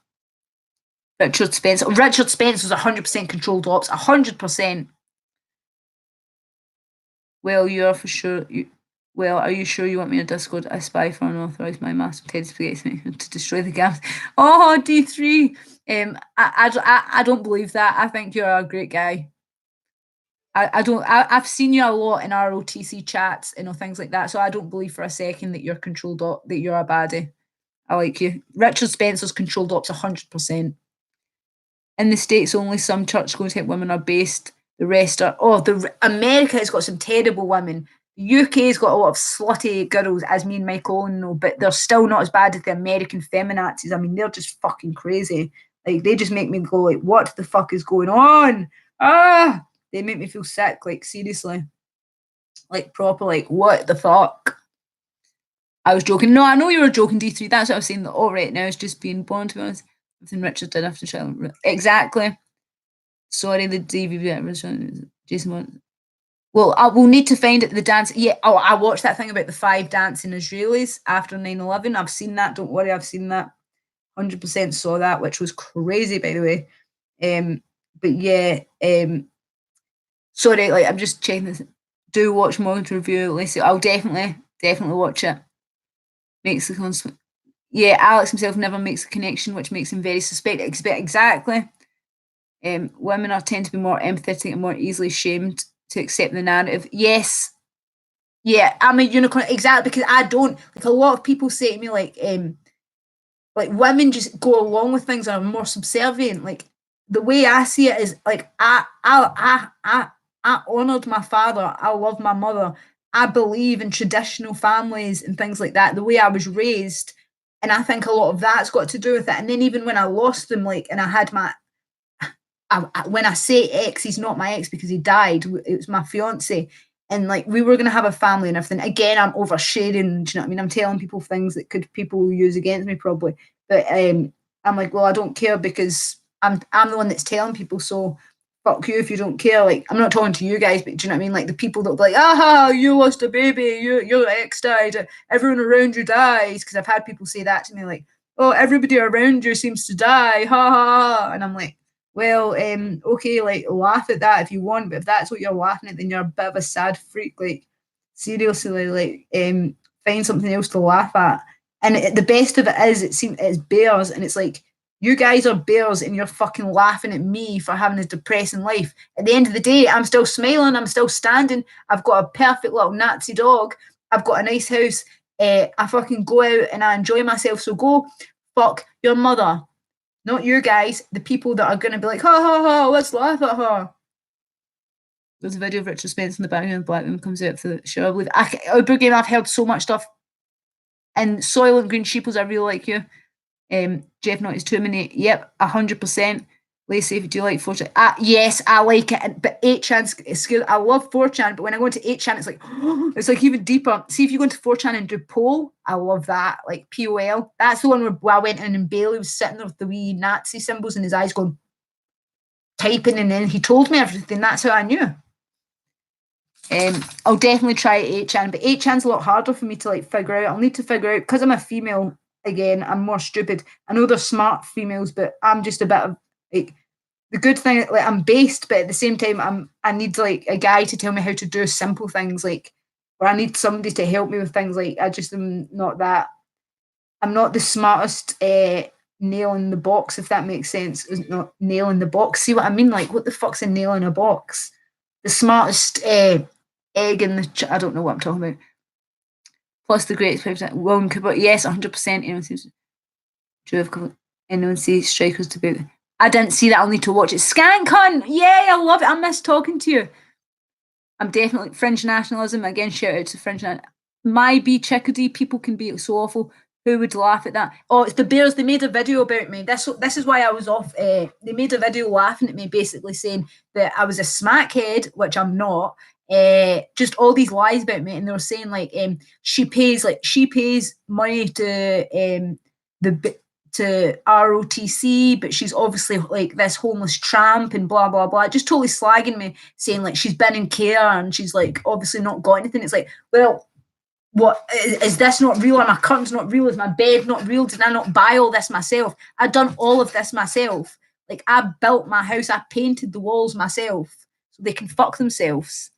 Richard Spence was 100% controlled ops, 100%. Well, you are for sure. Well, are you sure you want me in Discord? I spy for unauthorized my massive Teddy Spaghetti to destroy the gaps. Oh, D3. I don't believe that. I think you're a great guy. I don't. I've seen you a lot in ROTC chats, things like that. So I don't believe for a second that you're controlled that you're a baddie. I like you. Richard Spencer's controlled ops 100%. In the States, only some church-going type women are based. The rest are. Oh, America has got some terrible women. The UK's got a lot of slutty girls, as me and Michael know, but they're still not as bad as the American feminazis. I mean, they're just fucking crazy. Like, they just make me go like, what the fuck is going on? Ah! They make me feel sick, like, seriously. Like, proper, like, what the fuck? I was joking. No, I know you were joking, D3. That's what I was saying. That all right now is just being born, to be honest. Everything Richard did after child. Exactly. Sorry, the DVD was Jason went. Well, I will need to find it. The dance. Yeah. Oh, I watched that thing about the 5 dancing Israelis after 9/11. I've seen that. Don't worry, I've seen that. 100% saw that, which was crazy, by the way. But yeah. Sorry, like I'm just checking this. Do watch Morgan's review, Lacey. I'll definitely watch it. Makes the constant. Yeah, Alex himself never makes a connection, which makes him very suspect. Exactly. Women are tend to be more empathetic and more easily shamed to accept the narrative. Yes. Yeah, I'm a unicorn. Exactly, because I don't. Like, a lot of people say to me, like women just go along with things and are more subservient. Like, the way I see it is like I honoured my father. I love my mother. I believe in traditional families and things like that. The way I was raised, and I think a lot of that's got to do with it. And then even when I lost them, like, and I had my, when I say ex, he's not my ex because he died. It was my fiance, and like we were gonna have a family and everything. Again, I'm oversharing. Do you know what I mean? I'm telling people things that could people use against me probably, but I'm like, well, I don't care because I'm the one that's telling people. So fuck you if you don't care. Like I'm not talking to you guys, but do you know what I mean? Like the people that will be like, aha, you lost a baby, your ex died, everyone around you dies. Because I've had people say that to me, like, oh, everybody around you seems to die, ha ha ha, and I'm like, well, okay, like laugh at that if you want, but if that's what you're laughing at, then you're a bit of a sad freak. Like seriously, like find something else to laugh at. And the best of it is, it's bears, and it's like you guys are bears, and you're fucking laughing at me for having a depressing life. At the end of the day, I'm still smiling, I'm still standing. I've got a perfect little Nazi dog. I've got a nice house. I fucking go out and I enjoy myself. So go fuck your mother. Not you guys, the people that are going to be like, ha ha ha, let's laugh at her. There's a video of Richard Spence in the background, Black Woman comes out for the show. I believe. Outdoor Game, I've heard so much stuff. And Soylent Green Sheeples, I really like you. Jeff Not is too many. Yep, 100%. Lacey, do you like 4chan? Yes, I like it. But 8chan is good. I love 4chan, but when I go into 8chan, it's like, it's like even deeper. See, if you go into 4chan and do poll, I love that. Like POL. That's the one where I went in and Bailey was sitting there with the wee Nazi symbols in his eyes going, typing, and then he told me everything. That's how I knew. I'll definitely try 8chan, but 8chan's a lot harder for me to like figure out. I'll need to figure out, because I'm a female, again, I'm more stupid. I know they're smart females, but I'm just a bit of like, the good thing, like I'm based, but at the same time, I need like a guy to tell me how to do simple things, like, or I need somebody to help me with things. Like I just am not that. I'm not the smartest nail in the box, if that makes sense. Is not nail in the box. See what I mean? Like what the fuck's a nail in a box? The smartest egg in the. I don't know what I'm talking about. Plus the greatest person, William Cooper. Yes, 100%. Anyone seems to anyone see strikers to boot. I didn't see that. I'll need to watch it. Scancon! Yay, I love it. I miss talking to you. I'm definitely French nationalism. Again, shout out to French. My bee chickadee, people can be so awful. Who would laugh at that? Oh, it's the Bears. They made a video about me. This is why I was off. They made a video laughing at me, basically saying that I was a smackhead, which I'm not. Just all these lies about me, and they were saying like she pays money to to ROTC, but she's obviously like this homeless tramp and blah blah blah. Just totally slagging me, saying like she's been in care and she's like obviously not got anything. It's like, well, what is this not real? Are my curtains not real? Is my bed not real? Did I not buy all this myself? I done all of this myself. Like I built my house, I painted the walls myself, so they can fuck themselves.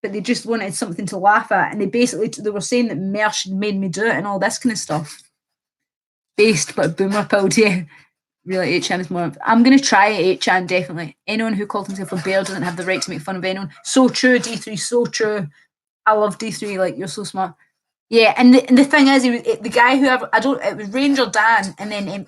But they just wanted something to laugh at, and they were saying that Mersh made me do it and all this kind of stuff. Based but boomer pilled, yeah. Really, 8chan is more. I'm going to try 8chan, definitely. Anyone who calls himself a bear doesn't have the right to make fun of anyone. So true, D3, so true. I love D3, like, you're so smart. Yeah, and the thing is, the guy who it was Ranger Dan, and then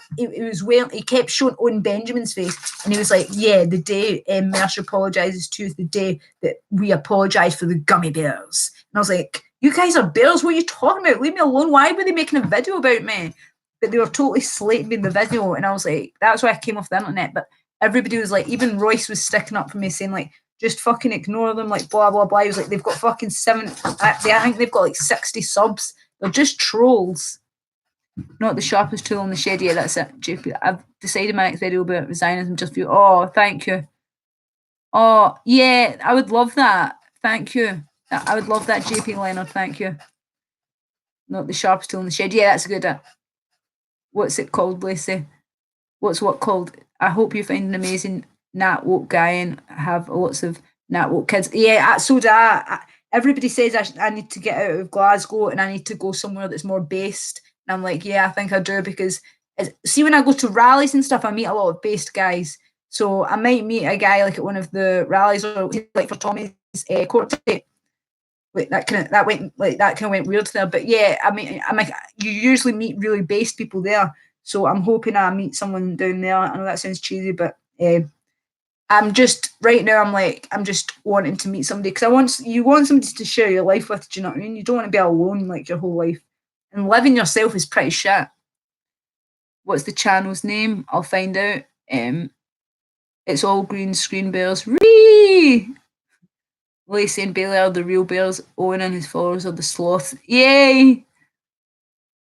he kept showing Owen Benjamin's face, and he was like, yeah, the day Mercer apologises to is the day that we apologise for the gummy bears. And I was like, you guys are bears, what are you talking about? Leave me alone. Why were they making a video about me? But they were totally slating me in the video, and I was like, that's why I came off the internet. But everybody was like, even Royce was sticking up for me, saying like, just fucking ignore them, like blah blah blah. He was like, they've got fucking I think they've got like 60 subs. They're just trolls. Not the sharpest tool in the shed. Yeah, that's it, JP. I've decided my next video about resigning just for you. Oh, thank you. Oh, yeah, I would love that. Thank you. I would love that, JP Leonard. Thank you. Not the sharpest tool in the shed. Yeah, that's a good. What's it called, Lacey? What's what called? I hope you find an amazing Nat woke guy and have lots of Nat woke kids. Yeah, so do I. Everybody says I need to get out of Glasgow and I need to go somewhere that's more based. And I'm like, yeah, I think I do, because see, when I go to rallies and stuff, I meet a lot of based guys. So I might meet a guy like at one of the rallies, or like for Tommy's court date. Like that kind of went weird there. But yeah, I mean, you usually meet really based people there. So I'm hoping I meet someone down there. I know that sounds cheesy, but I'm just right now. I'm just wanting to meet somebody because you want somebody to share your life with. Do you know what I mean? You don't want to be alone like your whole life, and living yourself is pretty shit. What's the channel's name? I'll find out. It's all green screen bears. Ree! Lacy and Bailey are the real bears. Owen and his followers are the sloths. Yay!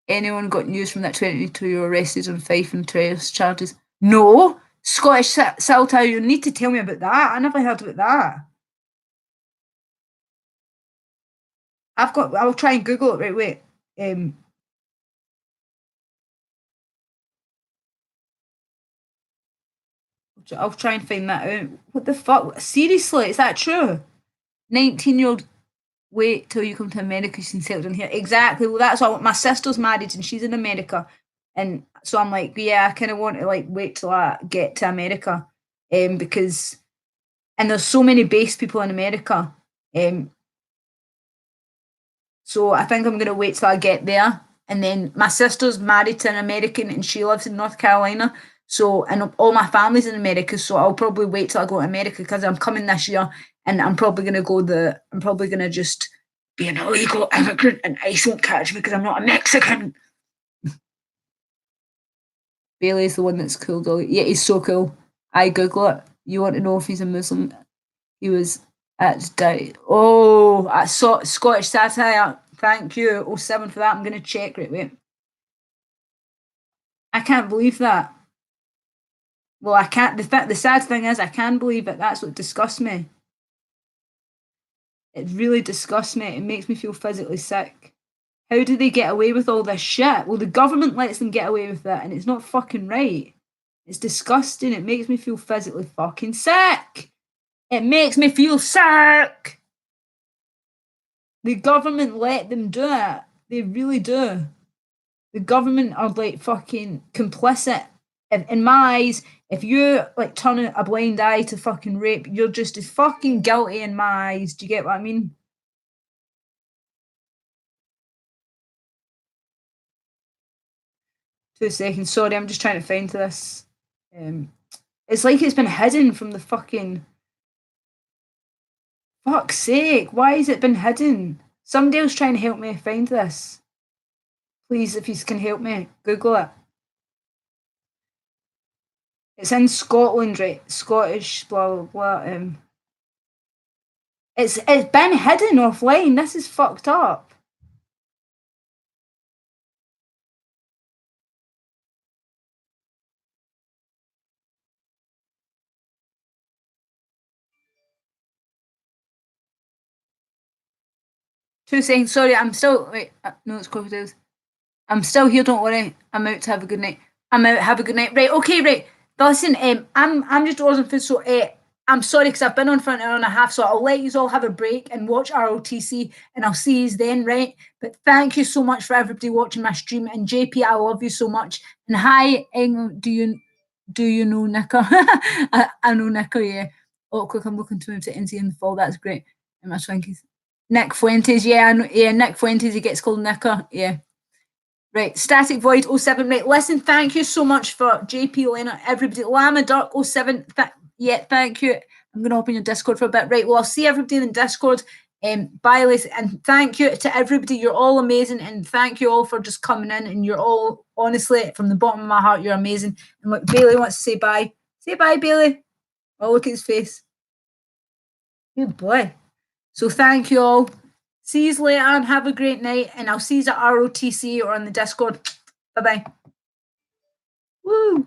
Anyone got news from that 22-year-old arrested on Fife and terrorist charges? No! Scottish satire, you need to tell me about that. I never heard about that. I'll try and Google it. Right, wait. I'll try and find that out. What the fuck? Seriously, is that true? 19-year-old, wait till you come to America, she's settled in here. Exactly. Well, that's all. My sister's married and she's in America. And so I'm like, yeah, I kind of want to like wait till I get to America. Because, and there's so many base people in America. So I think I'm going to wait till I get there. And then my sister's married to an American and she lives in North Carolina. So, and all my family's in America. So I'll probably wait till I go to America because I'm coming this year and I'm probably going to I'm probably going to just be an illegal immigrant and ICE won't catch me because I'm not a Mexican. Bailey's the one that's cool, though. Yeah, he's so cool. I Google it. You want to know if he's a Muslim? He was at I saw Scottish satire. Thank you, '07 for that. I'm going to check right wait. I can't believe that. Well, I can't. The sad thing is, I can believe it. That's what disgusts me. It really disgusts me. It makes me feel physically sick. How do they get away with all this shit? Well, the government lets them get away with it, and it's not fucking right. It's disgusting. It makes me feel physically fucking sick. It makes me feel sick. The government let them do it. They really do. The government are like fucking complicit. In my eyes, if you like turn a blind eye to fucking rape, you're just as fucking guilty in my eyes. Do you get what I mean? 2 seconds. Sorry, I'm just trying to find this. It's like it's been hidden from the fucking. Fuck's sake! Why has it been hidden? Somebody else trying to help me find this. Please, if you can help me, Google it. It's in Scotland, right? Scottish, blah blah blah. It's been hidden offline. This is fucked up. Two seconds. Sorry, I'm still. Wait, no, it's crocodiles. I'm still here. Don't worry. I'm out to have a good night. I'm out. Have a good night. Right. Okay. Right. But listen. I'm just ordering food. So I'm sorry because I've been on for an hour and a half. So I'll let you all have a break and watch ROTC, and I'll see you then. Right. But thank you so much for everybody watching my stream. And JP, I love you so much. And hi, do you know Nicker? I know Nicker. Yeah. Oh, quick! I'm looking to move to NC in the fall. That's great. And my Twinkies. Nick Fuentes, yeah, I know, yeah, Nick Fuentes, he gets called Nicker, yeah. Right, Static Void '07. Right, listen, thank you so much for JP Leonard, everybody. Llama Duck '07. Yeah, thank you. I'm going to open your Discord for a bit. Right, well, I'll see everybody in the Discord. Bye, Liz, and thank you to everybody. You're all amazing, and thank you all for just coming in. And you're all, honestly, from the bottom of my heart, you're amazing. And look, Bailey wants to say bye. Say bye, Bailey. Oh, look at his face. Good boy. So thank you all. See you later and have a great night. And I'll see you at ROTC or on the Discord. Bye bye. Woo!